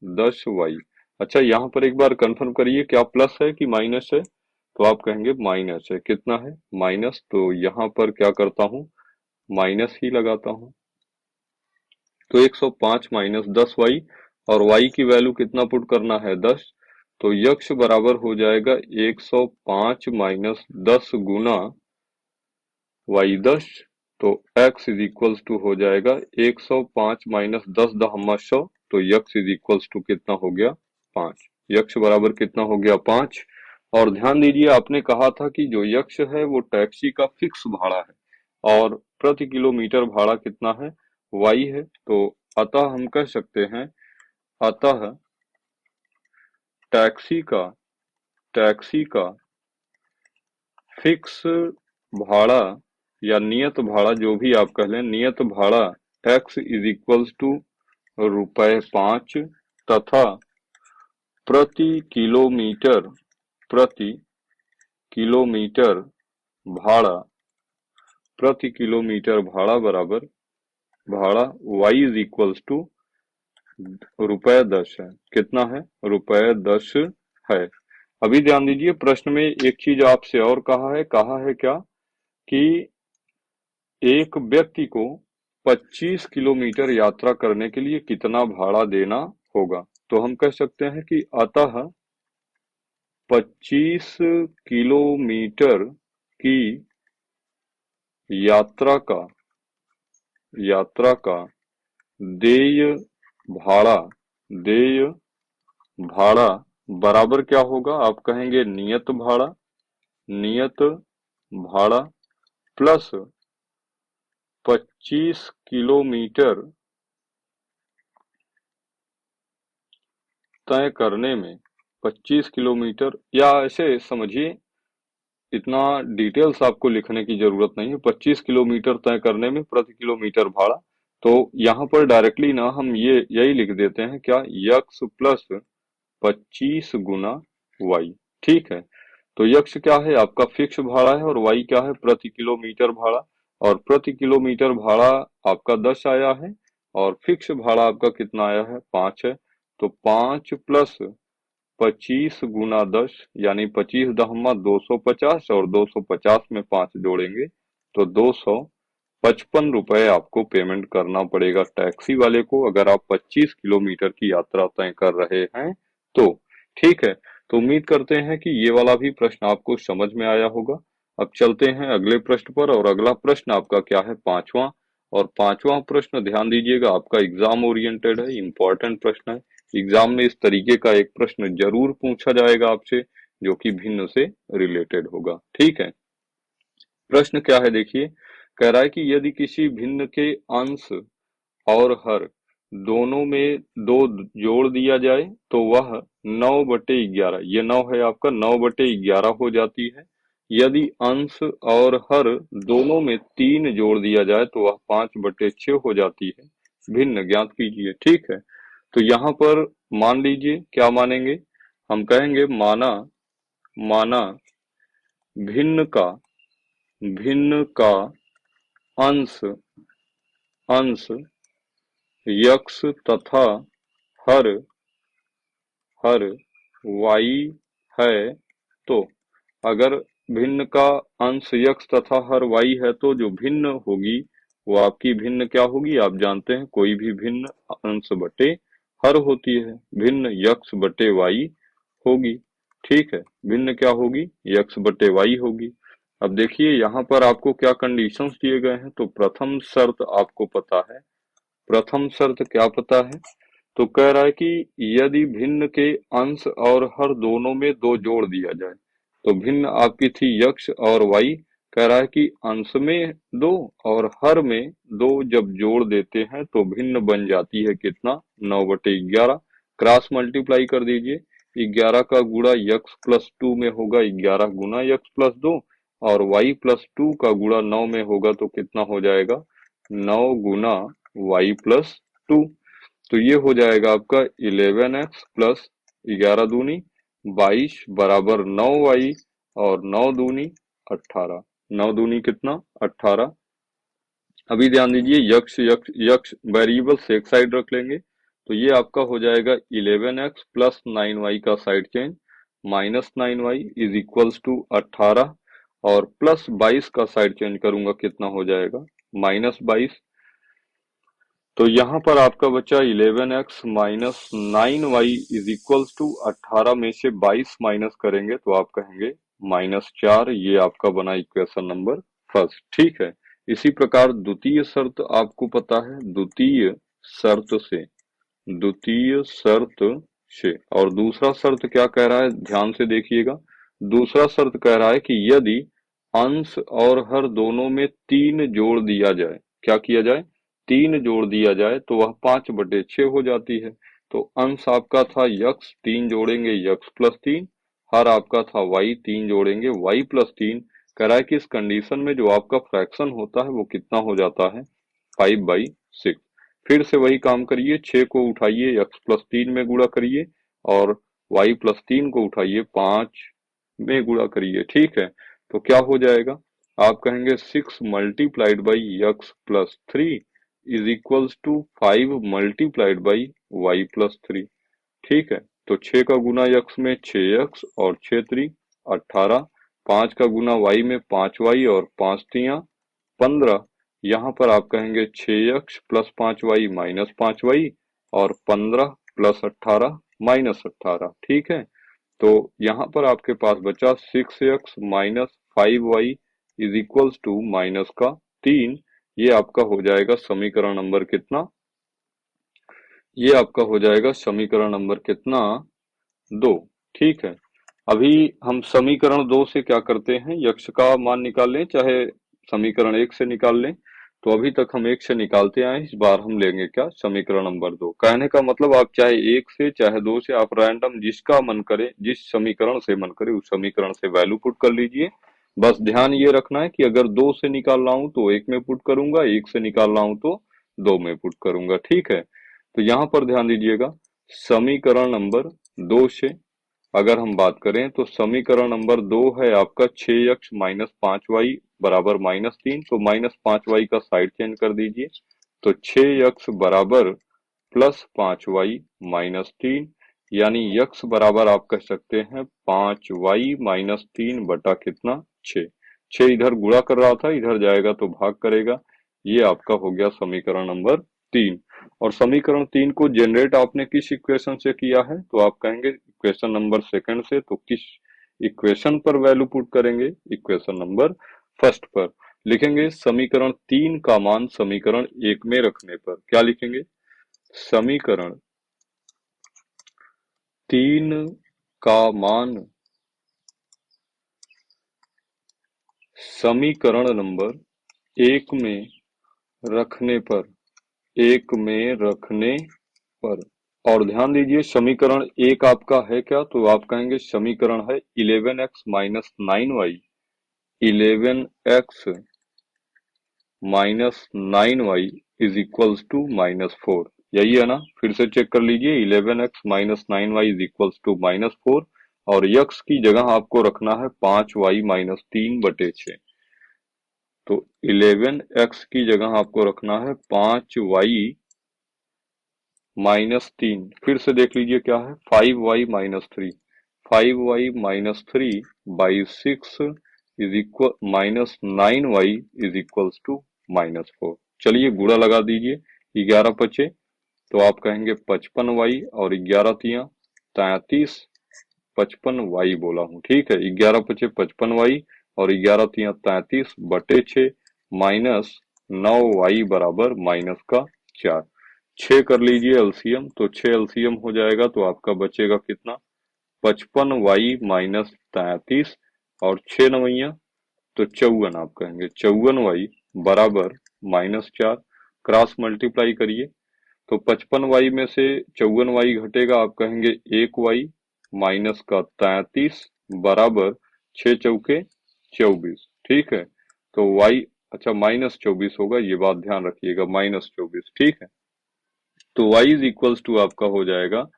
10y। अच्छा, यहाँ पर एक बार कंफर्म करिए क्या प्लस है कि माइनस है, तो आप कहेंगे माइनस है। कितना है, माइनस। तो यहाँ पर क्या करता हूँ, माइनस ही लगाता हूँ। तो 105 माइनस 10y, और y की वैल्यू कितना पुट करना है, 10। तो यक्ष बराबर हो जाएगा 105 माइनस 10 गुना y 10। तो x इज इक्वल्स टू हो जाएगा 105 माइनस 10 दहम्मा 100। तो यक्ष इज इक्वल्स टू कितना हो गया, 5। यक्ष बराबर कितना हो गया, 5। और ध्यान दीजिए, आपने कहा था कि जो यक्ष है वो टैक्सी का फिक्स भाड़ा है और प्रति किलोमीटर भाड़ा कितना है, y है। तो अतः हम कह सकते हैं, अतः टैक्सी का फिक्स भाड़ा या नियत भाड़ा, जो भी आप कह लें, नियत भाड़ा x इज इक्वल्स टू ₹5 तथा प्रति किलोमीटर भाड़ा बराबर भाड़ा y इज इक्वल्स टू ₹10 है। कितना है, ₹10 है। अभी ध्यान दीजिए, प्रश्न में एक चीज आपसे और कहा है क्या, कि एक व्यक्ति को 25 किलोमीटर यात्रा करने के लिए कितना भाड़ा देना होगा। तो हम कह सकते हैं कि अतः 25 किलोमीटर की यात्रा का देय भाड़ा देय भाड़ा बराबर क्या होगा, आप कहेंगे नियत भाड़ा प्लस 25 किलोमीटर तय करने में, 25 किलोमीटर, या ऐसे समझिए, इतना डिटेल्स आपको लिखने की जरूरत नहीं है। 25 किलोमीटर तय करने में प्रति किलोमीटर भाड़ा। तो यहाँ पर डायरेक्टली ना हम यही लिख देते हैं क्या, यक्स प्लस 25 गुना वाई। ठीक है। तो यक्स क्या है, आपका फिक्स भाड़ा है, और वाई क्या है, प्रति किलोमीटर भाड़ा। और प्रति किलोमीटर भाड़ा आपका 10 आया है, और फिक्स भाड़ा आपका कितना आया है, 5 है। तो 5 प्लस 25 गुना 10 यानी 25×250, और 250 में 5 जोड़ेंगे तो 255 रुपए आपको पेमेंट करना पड़ेगा टैक्सी वाले को, अगर आप 25 किलोमीटर की यात्रा तय कर रहे हैं तो। ठीक है। तो उम्मीद करते हैं कि ये वाला भी प्रश्न आपको समझ में आया होगा। अब चलते हैं अगले प्रश्न पर, और अगला प्रश्न आपका क्या है, पांचवा। और पांचवा प्रश्न ध्यान दीजिएगा, आपका एग्जाम ओरिएंटेड है, इंपॉर्टेंट प्रश्न है। एग्जाम में इस तरीके का एक प्रश्न जरूर पूछा जाएगा आपसे, जो कि भिन्न से रिलेटेड होगा। ठीक है। प्रश्न क्या है, देखिए, कह रहा है कि यदि किसी भिन्न के अंश और हर दोनों में 2 जोड़ दिया जाए तो वह 9/11, ये 9 है आपका, 9/11 हो जाती है। यदि अंश और हर दोनों में 3 जोड़ दिया जाए तो वह 5/6 हो जाती है। भिन्न ज्ञात कीजिए। ठीक है। तो यहाँ पर मान लीजिए, क्या मानेंगे, हम कहेंगे माना भिन्न का अंश अंश यक्स तथा हर हर वाई है। तो अगर भिन्न का अंश यक्स तथा हर वाई है तो जो भिन्न होगी वो आपकी भिन्न क्या होगी, आप जानते हैं कोई भी भिन्न अंश बटे हर होती है, भिन्न यक्स बटे वाई होगी। ठीक है, भिन्न क्या होगी, यक्स बटे वाई होगी। अब देखिए यहाँ पर आपको क्या कंडीशंस दिए गए हैं, तो प्रथम शर्त आपको पता है, प्रथम शर्त क्या पता है, तो कह रहा है कि यदि भिन्न के अंश और हर दोनों में दो जोड़ दिया जाए, तो भिन्न आपकी थी यक्स और वाई, कह रहा है कि अंश में दो और हर में दो जब जोड़ देते हैं तो भिन्न बन जाती है कितना, 9/11। क्रॉस मल्टीप्लाई कर दीजिए, 11 का गुणा यक्स प्लस 2 में होगा 11 गुना यक्स प्लस 2, और वाई प्लस 2 का गुणा 9 में होगा तो कितना हो जाएगा, 9 गुना वाई प्लस 2। तो ये हो जाएगा आपका 11x प्लस 11 दूनी 22 बराबर 9y, और 9 दूनी 18, 9 दूनी कितना 18। अभी ध्यान दीजिए, यक्स यक्स यक्स वेरिएबल से एक साइड रख लेंगे, तो ये आपका हो जाएगा 11x प्लस 9y का side change minus 9y is equals to 18, और प्लस 22 का साइड चेंज करूंगा कितना हो जाएगा, -22। तो यहाँ पर आपका बचा 11x minus 9y is equals to 18 में से 22 माइनस करेंगे तो आप कहेंगे -4। ये आपका बना इक्वेशन नंबर फर्स्ट। ठीक है, इसी प्रकार द्वितीय शर्त आपको पता है, शर्त से द्वितीय शर्त से और दूसरा शर्त क्या कह रहा है, ध्यान से देखिएगा। दूसरा शर्त कह रहा है कि यदि अंश और हर दोनों में 3 जोड़ दिया जाए, क्या किया जाए, 3 जोड़ दिया जाए तो वह 5/6 हो जाती है। तो अंश आपका था यक्स, 3 जोड़ेंगे यक्स प्लस 3, हर आपका था वाई, 3 जोड़ेंगे वाई प्लस 3। कह रहा है कि इस कंडीशन में जो आपका फ्रैक्शन होता है वो कितना हो जाता है, 5/6। फिर से वही काम करिए, 6 को उठाइए एक्स प्लस 3 में गुणा करिए, और वाई प्लस 3 को उठाइए 5 में गुणा करिए। ठीक है, तो क्या हो जाएगा, आप कहेंगे 6 multiplied by x plus 3 is equals to 5 multiplied by y plus 3। ठीक है, तो 6 का गुना यक्स में 6x और 6×3 18, 5 का गुना वाई में 5y और 5×3 15। यहाँ पर आप कहेंगे 6x plus 5y minus 5y, और 15 प्लस 18 माइनस 18। ठीक है, तो यहाँ पर आपके पास बचा 6x minus 5y is equals to minus का 3। ये आपका हो जाएगा समीकरण नंबर कितना, ये आपका हो जाएगा समीकरण नंबर कितना, 2। ठीक है, अभी हम समीकरण 2 से क्या करते हैं, यक्ष का मान निकाल लें, चाहे समीकरण 1 से निकाल लें। तो अभी तक हम 1 से निकालते आए, इस बार हम लेंगे क्या, समीकरण नंबर 2। कहने का मतलब आप चाहे 1 से चाहे 2 से, आप रैंडम जिसका मन करे, जिस समीकरण से मन करे उस समीकरण से वैल्यू पुट कर लीजिए। बस ध्यान ये रखना है कि अगर 2 से निकाल रहा हूं तो 1 में पुट करूंगा, 1 से निकाल रहा हूं तो 2 में पुट करूंगा। ठीक है, तो यहाँ पर ध्यान दीजिएगा, समीकरण नंबर 2 से अगर हम बात करें तो समीकरण नंबर 2 है आपका 6x माइनस 5y बराबर -3, तो -5y का साइड चेंज कर दीजिए, तो 6x बराबर प्लस 5y -3, यानी x बराबर आप कह सकते हैं 5y -3 बटा कितना, 6। 6 इधर गुणा कर रहा था, इधर जाएगा तो भाग करेगा। ये आपका हो गया समीकरण नंबर 3। और समीकरण 3 को जनरेट आपने किस इक्वेशन से किया है, तो आप कहेंगे इक्वेशन नंबर सेकंड से। तो किस इक्वेशन पर वैल्यू पुट करेंगे, इक्वेशन नंबर फर्स्ट पर। लिखेंगे समीकरण 3 का मान समीकरण 1 में रखने पर, क्या लिखेंगे, समीकरण 3 का मान समीकरण नंबर 1 में रखने पर, 1 में रखने पर। और ध्यान दीजिए समीकरण 1 आपका है क्या, तो आप कहेंगे समीकरण है 11x minus 9y, 11x minus 9y is equals to -4। यही है ना, फिर से चेक कर लीजिए, 11x minus 9y is equals to -4, और x की जगह आपको रखना है 5y माइनस 3/6। तो 11x की जगह आपको रखना है 5y -3। फिर से देख लीजिए क्या है, 5y -3, 5y -3 by 6 is equal -9y is equals to -4। चलिए गुणा लगा दीजिए, 11 पचे तो आप कहेंगे 55y और 11 तिया 33, 55y बोला हूँ, ठीक है। 11 पचे 55y और 11 तिया 33 बटे 6 माइनस 9y बराबर माइनस का 4। 6 कर लीजिए एलसीएम, तो 6 एलसीएम हो जाएगा तो आपका बचेगा कितना, 55y माइनस 33 और 6 नवैया तो 54 आप कहेंगे, 54y बराबर -4। क्रॉस मल्टीप्लाई करिए तो 55y में से 54y घटेगा, आप कहेंगे 1y माइनस का 33 बराबर 6 चौके 24, ठीक है। तो y अच्छा -24 होगा, ये बात ध्यान रखिएगा, -24, ठीक है। तो y इज इक्वल्स टू आपका हो जाएगा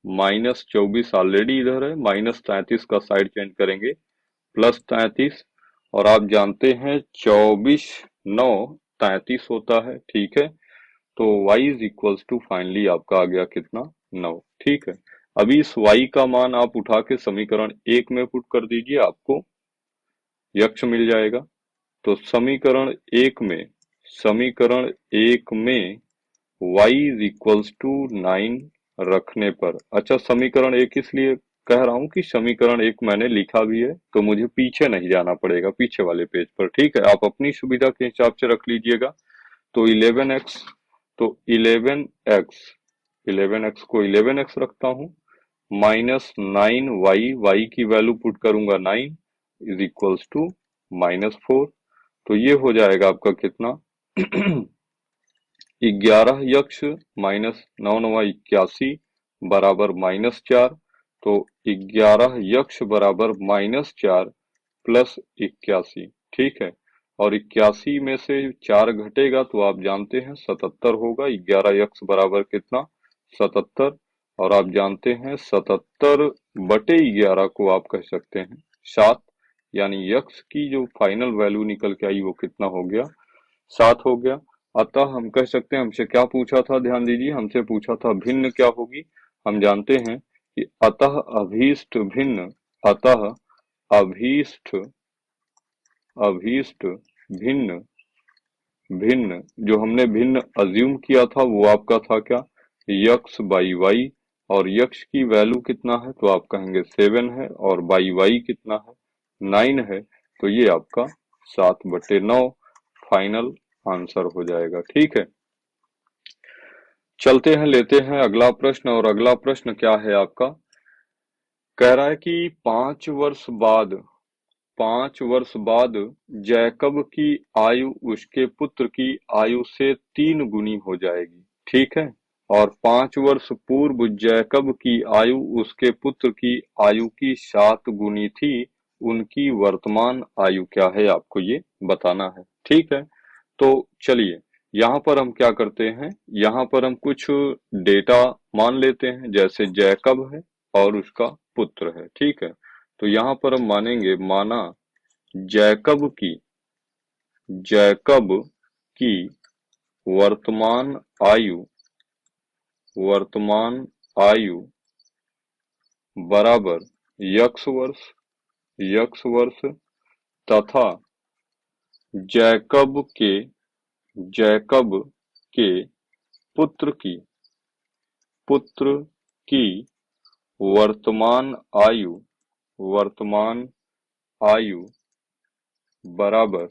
-24, ऑलरेडी इधर है, -33 का साइड चेंज करेंगे +33, और आप जानते हैं 24 9 33 होता है, ठीक है। तो y is equals to finally आपका आ गया कितना, 9, ठीक है। अभी इस y का मान आप उठा के समीकरण 1 में पुट कर दीजिए, आपको यक्ष मिल जाएगा। तो समीकरण एक में y इज इक्वल्स टू 9 रखने पर, अच्छा समीकरण 1 इसलिए कह रहा हूं कि समीकरण 1 मैंने लिखा भी है तो मुझे पीछे नहीं जाना पड़ेगा, पीछे वाले पेज पर, ठीक है। आप अपनी सुविधा के हिसाब से रख लीजिएगा। तो 11x, तो 11x को 11x रखता हूं -9y, y की वैल्यू पुट करूंगा 9 इज इक्वल्स टू -4। तो ये हो जाएगा आपका कितना 11 यक्ष माइनस 9 9 81 बराबर -4। तो 11 यक्ष बराबर -4 प्लस 81, ठीक है। और 81 में से 4 घटेगा तो आप जानते हैं 77 होगा। 11 यक्ष बराबर कितना, 77, और आप जानते हैं 77 बटे 11 को आप कह सकते हैं 7, यानी यक्ष की जो फाइनल वैल्यू निकल के आई वो कितना हो गया, 7 हो गया। अतः हम कह सकते हैं, हमसे क्या पूछा था, ध्यान दीजिए, हमसे पूछा था भिन्न क्या होगी। हम जानते हैं कि अतः अभीष्ट भिन्न, अतः अभीष्ट अभीष्ट भिन्न, भिन्न जो हमने भिन्न अज्यूम किया था वो आपका था क्या, यक्स बाई वाई, और यक्स की वैल्यू कितना है तो आप कहेंगे 7 है, और बाई वाई कितना है 9 है। तो ये आपका 7/9 फाइनल आंसर हो जाएगा, ठीक है। चलते हैं, लेते हैं अगला प्रश्न, और अगला प्रश्न क्या है आपका, कह रहा है कि 5 वर्ष बाद जैकब की आयु उसके पुत्र की आयु से 3 गुनी हो जाएगी, ठीक है। और 5 वर्ष पूर्व जैकब की आयु उसके पुत्र की आयु की 7 गुनी थी, उनकी वर्तमान आयु क्या है आपको ये बताना है, ठीक है। तो चलिए यहाँ पर हम क्या करते हैं, यहाँ पर हम कुछ डेटा मान लेते हैं, जैसे जैकब है और उसका पुत्र है, ठीक है। तो यहाँ पर हम मानेंगे, माना जैकब की वर्तमान आयु वर्तमान आयु बराबर यक्ष वर्ष तथा जैकब के पुत्र की वर्तमान आयु बराबर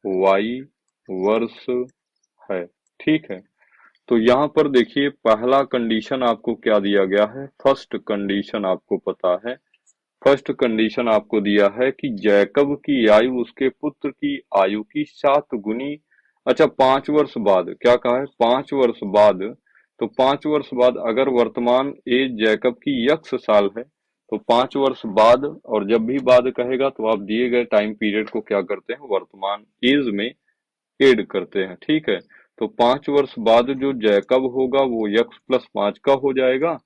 y वर्ष है, ठीक है। तो यहाँ पर देखिए पहला कंडीशन आपको क्या दिया गया है, फर्स्ट कंडीशन आपको पता है, फर्स्ट कंडीशन आपको दिया है कि जैकब की आयु उसके पुत्र की आयु की 7 गुनी। अच्छा 5 वर्ष बाद क्या कहा है, 5 वर्ष बाद, तो 5 वर्ष बाद अगर वर्तमान एज जैकब की यक्ष साल है तो 5 वर्ष बाद, और जब भी बाद कहेगा तो आप दिए गए टाइम पीरियड को क्या करते हैं, वर्तमान एज में ऐड करते हैं, ठीक है। तो 5 वर्ष बाद जो जैकब होगा वो x+5 का हो जाएगा,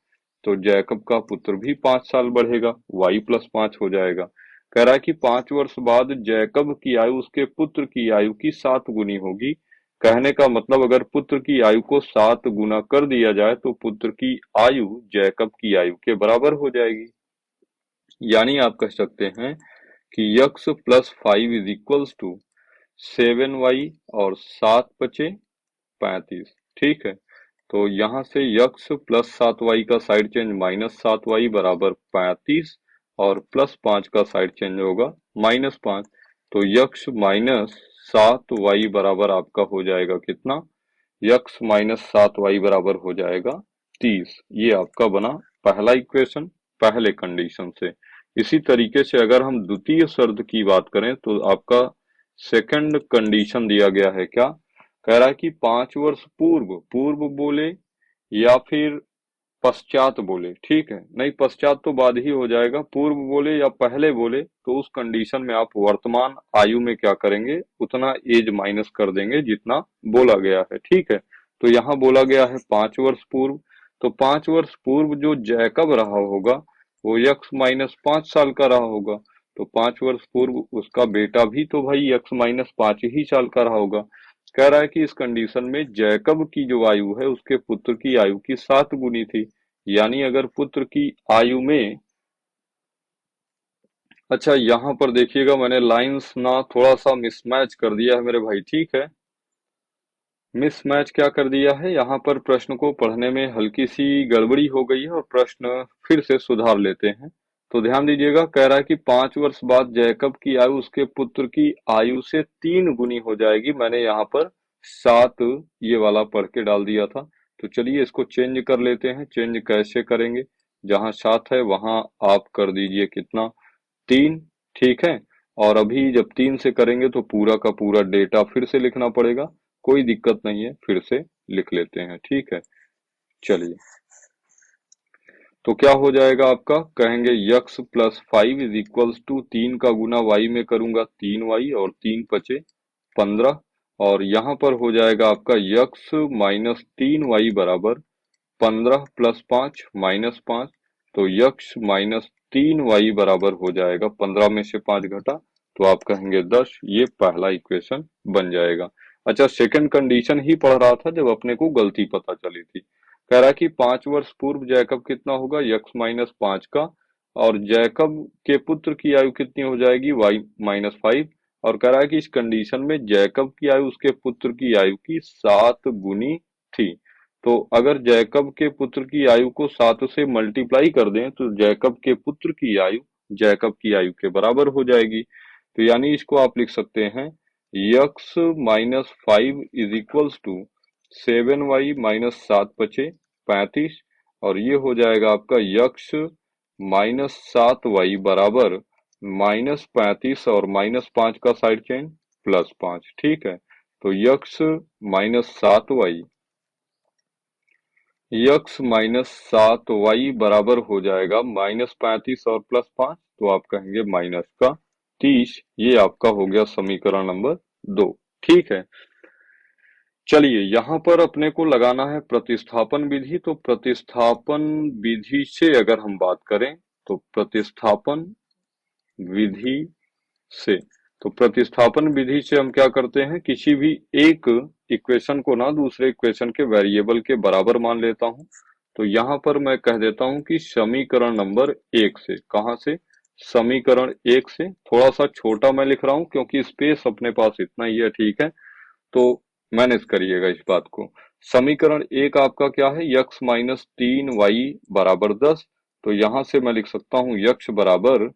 तो जैकब का पुत्र भी 5 साल बढ़ेगा, y+5 हो जाएगा। कह रहा है कि 5 वर्ष बाद जैकब की आयु उसके पुत्र की आयु की 7 गुनी होगी। कहने का मतलब अगर पुत्र की आयु को 7 गुना कर दिया जाए तो पुत्र की आयु जैकब की आयु के बराबर हो जाएगी। यानी आप कह सकते हैं कि x+5 is equals to 7y और 7 बचे 35। ठीक है, तो यहाँ से यक्स प्लस 7y का साइड चेंज माइनस 7y बराबर 35 और प्लस 5 का साइड चेंज होगा -5। तो यक्स माइनस 7y बराबर आपका हो जाएगा कितना? यक्स माइनस 7y बराबर हो जाएगा 30। ये आपका बना पहला इक्वेशन पहले कंडीशन से। इसी तरीके से अगर हम द्वितीय शर्त की बात करें तो आपका सेकंड कंडीशन दिया गया है क्या? कह रहा है कि 5 वर्ष पूर्व पूर्व बोले या फिर पश्चात बोले। ठीक है, नहीं पश्चात तो बाद ही हो जाएगा, पूर्व बोले या पहले बोले तो उस कंडीशन में आप वर्तमान आयु में क्या करेंगे, उतना एज माइनस कर देंगे जितना बोला गया है। ठीक है, तो यहाँ बोला गया है 5 वर्ष पूर्व, तो 5 वर्ष पूर्व जो जैकब रहा होगा वो यक्स माइनस 5 साल का रहा होगा। तो 5 वर्ष पूर्व उसका बेटा भी तो भाई यक्स माइनस 5 ही साल का रहा होगा। कह रहा है कि इस कंडीशन में जैकब की जो आयु है उसके पुत्र की आयु की 7 गुनी थी। यानी अगर पुत्र की आयु में, अच्छा यहाँ पर देखिएगा मैंने लाइंस ना थोड़ा सा मिसमैच कर दिया है मेरे भाई। ठीक है, मिसमैच क्या कर दिया है, यहाँ पर प्रश्न को पढ़ने में हल्की सी गड़बड़ी हो गई है और प्रश्न फिर से सुधार लेते हैं। तो ध्यान दीजिएगा, कह रहा है कि 5 वर्ष बाद जैकब की आयु उसके पुत्र की आयु से 3 गुनी हो जाएगी। मैंने यहाँ पर 7 ये वाला पढ़ के डाल दिया था। तो चलिए इसको चेंज कर लेते हैं। चेंज कैसे करेंगे, जहाँ 7 है वहां आप कर दीजिए कितना, 3। ठीक है, और अभी जब 3 से करेंगे तो पूरा का पूरा डेटा फिर से लिखना पड़ेगा। कोई दिक्कत नहीं है, फिर से लिख लेते हैं। ठीक है, चलिए तो क्या हो जाएगा आपका, कहेंगे x plus 5 is equals to 3 का गुना y में करूंगा 3y और 3×5 = 15। और यहाँ पर हो जाएगा आपका यक्स माइनस 3y बराबर 15 प्लस 5 माइनस 5। तो यक्स माइनस 3y बराबर हो जाएगा 15 में से 5 घटा तो आप कहेंगे 10। ये पहला इक्वेशन बन जाएगा। अच्छा, सेकंड कंडीशन ही पढ़ रहा था जब अपने को गलती पता चली थी। कह रहा है कि 5 वर्ष पूर्व जैकब कितना होगा, यक्स माइनस 5 का, और जैकब के पुत्र की आयु कितनी हो जाएगी, वाई माइनस 5। और कह रहा है कि इस कंडीशन में जैकब की आयु उसके पुत्र की आयु की 7 गुनी थी। तो अगर जैकब के पुत्र की आयु को 7 से मल्टीप्लाई कर दें तो जैकब के पुत्र की आयु जैकब की आयु के बराबर हो जाएगी। तो यानी इसको आप लिख सकते हैं x minus 5 is equals to 7y minus 7 बचे 35। और ये हो जाएगा आपका यक्स माइनस 7y बराबर -35 और -5 का साइड चेन +5। ठीक है, तो x minus 7y x minus 7y बराबर हो जाएगा -35 और +5, तो आप कहेंगे माइनस का 30। ये आपका हो गया समीकरण नंबर 2। ठीक है, चलिए यहाँ पर अपने को लगाना है प्रतिस्थापन विधि। तो प्रतिस्थापन विधि से अगर हम बात करें तो प्रतिस्थापन विधि से, तो प्रतिस्थापन विधि से हम क्या करते हैं, किसी भी एक इक्वेशन को ना दूसरे इक्वेशन के वेरिएबल के बराबर मान लेता हूं। तो यहाँ पर मैं कह देता हूं कि समीकरण नंबर 1 से, कहां से, समीकरण 1 से। थोड़ा सा छोटा मैं लिख रहा हूं क्योंकि स्पेस अपने पास इतना ही है। ठीक है, तो मैनेज करिएगा इस बात को। समीकरण 1 आपका क्या है, यक्स माइनस 3y बराबर 10। तो यहां से मैं लिख सकता हूं यक्स बराबर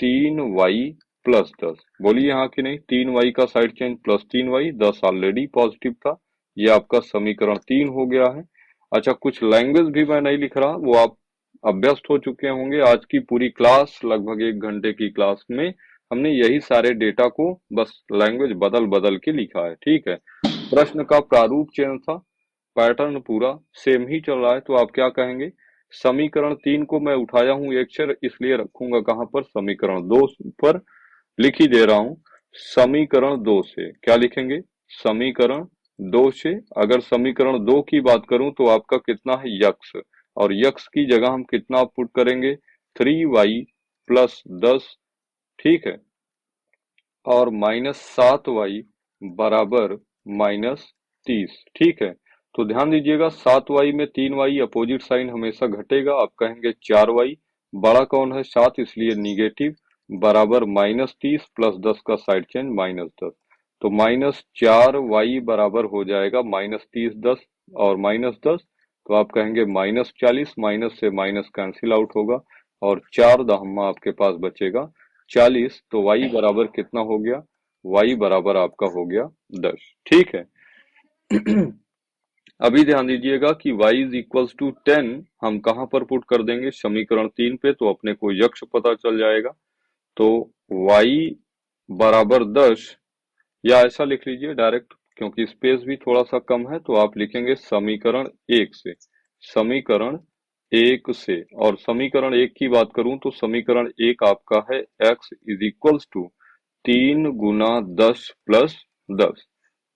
3y प्लस 10। बोलिए हाँ कि नहीं, 3y का side change plus 3y, 10 already positive था। ये आपका समीकरण 3 हो गया है। अच्छा, कुछ लैंग्वेज भी मैं नहीं लिख रहा, वो आप अभ्यस्त हो चुके होंगे। आज की पूरी क्लास लगभग 1 घंटे की क्लास में हमने यही सारे डेटा को बस लैंग्वेज बदल बदल के लिखा है। ठीक है, प्रश्न का प्रारूप चेंज था, पैटर्न पूरा सेम ही चल रहा है। तो आप क्या कहेंगे, समीकरण 3 को मैं उठाया हूं एक अक्षर, इसलिए रखूंगा कहां पर, समीकरण 2 पर। लिख ही दे रहा हूं, समीकरण 2 से क्या लिखेंगे, समीकरण 2 से। अगर समीकरण 2 की बात करूं तो आपका कितना है, यक्स, और यक्स की जगह हम कितना पुट करेंगे, 3y प्लस 10। ठीक है, और -7y बराबर -30। ठीक है, तो ध्यान दीजिएगा 7y में 3y अपोजिट साइन हमेशा घटेगा। आप कहेंगे 4y, बड़ा कौन है 7, इसलिए निगेटिव, बराबर -30 प्लस 10 का साइड चेंज -10। तो -4y बराबर हो जाएगा -30 10 और -10, तो आप कहेंगे -40, माइनस से माइनस कैंसिल आउट होगा और 4 दहम्मा आपके पास बचेगा 40। तो y बराबर कितना हो गया? y बराबर आपका हो गया 10। ठीक है। अभी ध्यान दीजिएगा कि y इज इक्वल्स टू 10 हम कहां पर पुट कर देंगे? समीकरण 3 पे, तो अपने को यक्ष पता चल जाएगा। तो y बराबर 10, या ऐसा लिख लीजिए डायरेक्ट, क्योंकि स्पेस भी थोड़ा सा कम है, तो आप लिखेंगे समीकरण 1 से। समीकरण 1 से, और समीकरण 1 की बात करूं तो समीकरण 1 आपका है x इज इक्वल्स टू 3 गुना 10 प्लस 10।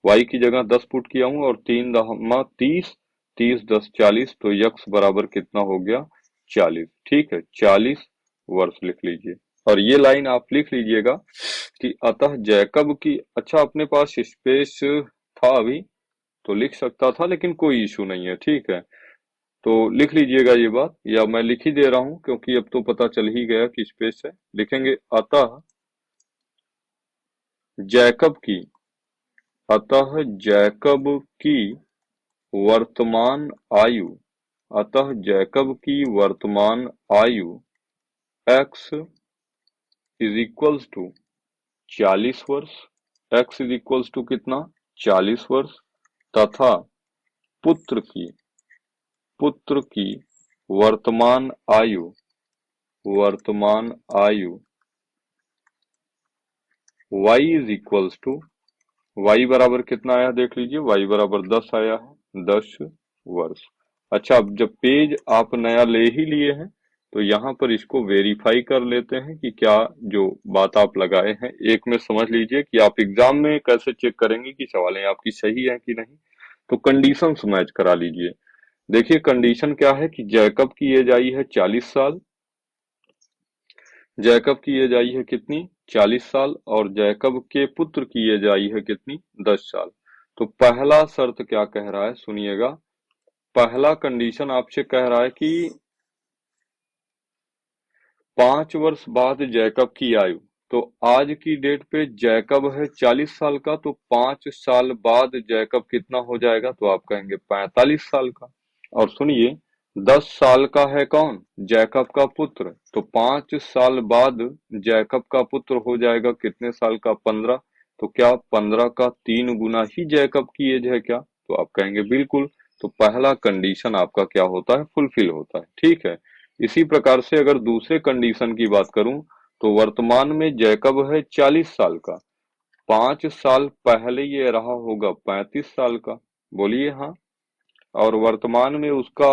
y की जगह 10 पुट किया हूं और 3 दहम्मा 30, 30 10 40, तो यक्स बराबर कितना हो गया? 40। ठीक है, 40 वर्ष लिख लीजिए। और ये लाइन आप लिख लीजिएगा कि अतः जैकब की, अच्छा अपने पास स्पेस था अभी तो लिख सकता था, लेकिन कोई इशू नहीं है। ठीक है, तो लिख लीजिएगा ये बात, या मैं लिख ही दे रहा हूं क्योंकि अब तो पता चल ही गया कि स्पेस है। लिखेंगे अतः जैकब की, अतः जैकब की वर्तमान आयु, अतः जैकब की वर्तमान आयु x इज इक्वल्स टू 40 वर्ष। x इज इक्वल्स टू कितना? 40 वर्ष। तथा पुत्र की, पुत्र की वर्तमान आयु, वर्तमान आयु y is equals to, y बराबर कितना आया देख लीजिए, y बराबर 10 आया है, 10 वर्ष। अच्छा, अब जब पेज आप नया ले ही लिए हैं तो यहाँ पर इसको वेरीफाई कर लेते हैं कि क्या जो बात आप लगाए हैं, एक में समझ लीजिए कि आप एग्जाम में कैसे चेक करेंगे कि सवालें आपकी सही है कि नहीं। तो कंडीशंस मैच करा लीजिए। देखिए कंडीशन क्या है कि जैकब की एज आई है 40 साल, जैकब की एज आई है कितनी? 40 साल, और जैकब के पुत्र की एज आई है कितनी? 10 साल। तो पहला शर्त क्या कह रहा है सुनिएगा, पहला कंडीशन आपसे कह रहा है कि 5 वर्ष बाद जैकब की आयु, तो आज की डेट पे जैकब है 40 साल का, तो 5 साल बाद जैकब कितना हो जाएगा? तो आप कहेंगे 45 साल का। और सुनिए 10 साल का है कौन? जैकब का पुत्र, तो 5 साल बाद जैकब का पुत्र हो जाएगा कितने साल का? 15। तो क्या 15 का 3 गुना ही जैकब की एज है क्या? तो आप कहेंगे बिल्कुल। तो पहला कंडीशन आपका क्या होता है? फुलफिल होता है। ठीक है, इसी प्रकार से अगर दूसरे कंडीशन की बात करूं तो वर्तमान में जैकब है 40 साल का, 5 साल पहले ये रहा होगा 35 साल का, बोलिए हाँ। और वर्तमान में उसका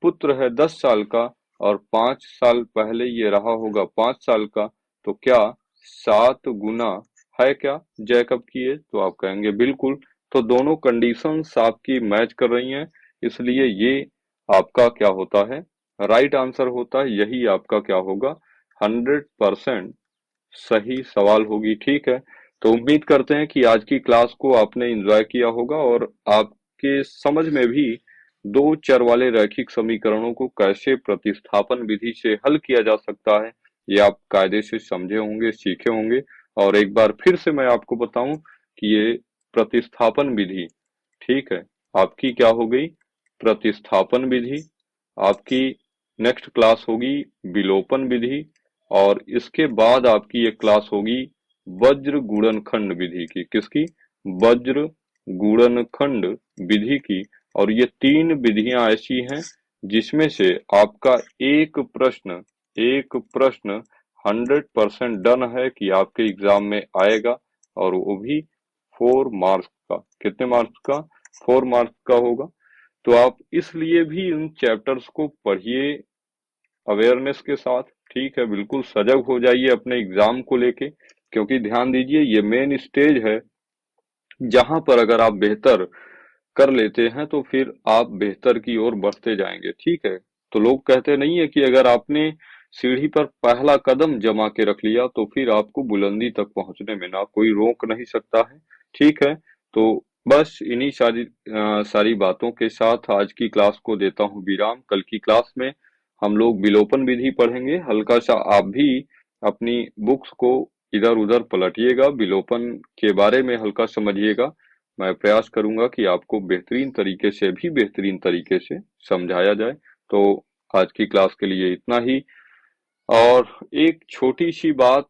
पुत्र है 10 साल का और 5 साल पहले ये रहा होगा 5 साल का, तो क्या 7 गुना है क्या जैकब की एज? तो आप कहेंगे बिल्कुल। तो दोनों कंडीशंस आपकी मैच कर रही हैं, इसलिए ये आपका क्या होता है? राइट आंसर होता है। यही आपका क्या होगा? 100% सही सवाल होगी। ठीक है, तो उम्मीद करते हैं कि आज की क्लास को आपने एंजॉय किया होगा और आपके समझ में भी दो चर वाले रैखिक समीकरणों को कैसे प्रतिस्थापन विधि से हल किया जा सकता है, ये आप कायदे से समझे होंगे, सीखे होंगे। और एक बार फिर से मैं आपको बताऊं कि ये प्रतिस्थापन विधि, ठीक है, आपकी क्या हो गई? प्रतिस्थापन विधि। आपकी नेक्स्ट क्लास होगी विलोपन विधि, और इसके बाद आपकी एक क्लास होगी वज्र गुणनखंड विधि की। किसकी? वज्र गुणनखंड विधि की। और ये तीन विधियां ऐसी हैं जिसमें से आपका एक प्रश्न 100% डन है कि आपके एग्जाम में आएगा, और वो भी 4 मार्क्स का। कितने मार्क्स का? 4 मार्क्स का होगा। तो आप इसलिए भी उन चैप्टर्स को पढ़िए अवेयरनेस के साथ। ठीक है, बिल्कुल सजग हो जाइए अपने एग्जाम को लेके, क्योंकि ध्यान दीजिए ये मेन स्टेज है जहां पर अगर आप बेहतर कर लेते हैं तो फिर आप बेहतर की ओर बढ़ते जाएंगे। ठीक है, तो लोग कहते नहीं है कि अगर आपने सीढ़ी पर पहला कदम जमा के रख लिया तो फिर आपको बुलंदी तक पहुंचने में ना कोई रोक नहीं सकता है। ठीक है, तो बस इन्हीं सारी बातों के साथ आज की क्लास को देता हूं विराम। कल की क्लास में हम लोग विलोपन विधि पढ़ेंगे। हल्का सा आप भी अपनी बुक्स को इधर-उधर पलटिएगा, विलोपन के बारे में हल्का समझिएगा। मैं प्रयास करूंगा कि आपको बेहतरीन तरीके से भी बेहतरीन तरीके से समझाया जाए। तो आज की क्लास के लिए इतना ही। और एक छोटी सी बात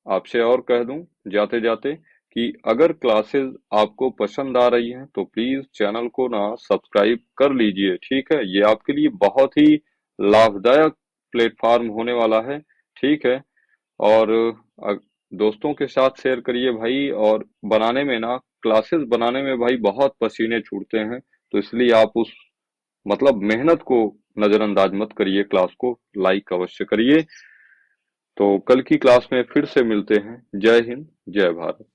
आपसे और कह दूं जाते जाते कि अगर क्लासेस आपको पसंद आ रही हैं तो प्लीज चैनल को ना सब्सक्राइब कर लीजिए, ठीक है। ये आपके लिए बहुत ही लाभदायक प्लेटफॉर्म होने वाला है, ठीक है। और अ, दोस्तों के साथ शेयर करिए भाई। और बनाने में ना, क्लासेस बनाने में भाई बहुत पसीने छूटते हैं, तो इसलिए आप उस मतलब मेहनत को नजरअंदाज मत करिए, क्लास को लाइक अवश्य करिए। तो कल की क्लास में फिर से मिलते हैं। जय हिंद, जय भारत।